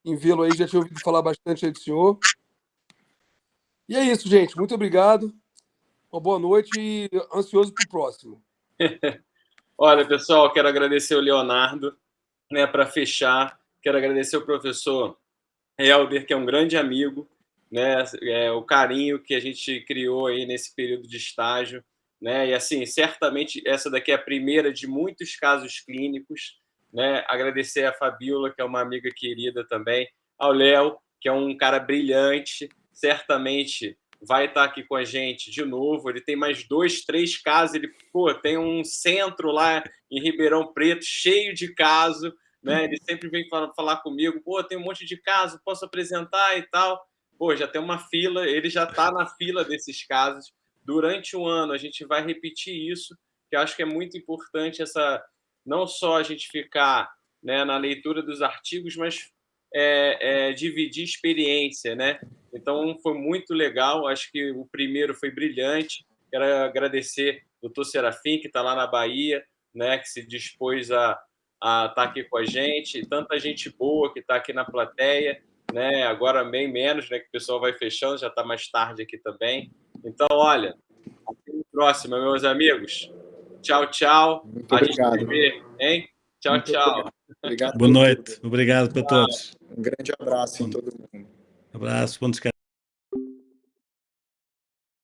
em vê-lo aí. Já tinha ouvido falar bastante aí do senhor. E é isso, gente. Muito obrigado. Uma boa noite e ansioso para o próximo. Olha, pessoal, quero agradecer o Leonardo, né, para fechar. Quero agradecer o professor Helder, que é um grande amigo, né, o carinho que a gente criou aí nesse período de estágio, né, e assim, certamente essa daqui é a primeira de muitos casos clínicos, né, agradecer a Fabiola, que é uma amiga querida também, ao Léo, que é um cara brilhante, certamente vai estar aqui com a gente de novo, ele tem mais 2, 3 casos, ele, tem um centro lá em Ribeirão Preto, cheio de casos, né? Ele sempre vem falar comigo, tem um monte de casos, posso apresentar e tal. Já tem uma fila, ele já está na fila desses casos. Durante o ano, a gente vai repetir isso, que eu acho que é muito importante não só a gente ficar, né, na leitura dos artigos, mas dividir experiência, né? Então, foi muito legal, acho que o primeiro foi brilhante. Quero agradecer o Dr. Serafim, que está lá na Bahia, né, que se dispôs a estar aqui com a gente, tanta gente boa que está aqui na plateia, né? Agora bem menos, né? Que o pessoal vai fechando, já está mais tarde aqui também. Então, olha, até a próxima, meus amigos. Tchau, tchau. Muito obrigado. A gente se vê, hein? Tchau, Muito tchau. Obrigado Boa noite. Obrigado para todos. Um grande abraço em todo mundo. Abraço, bom descanso.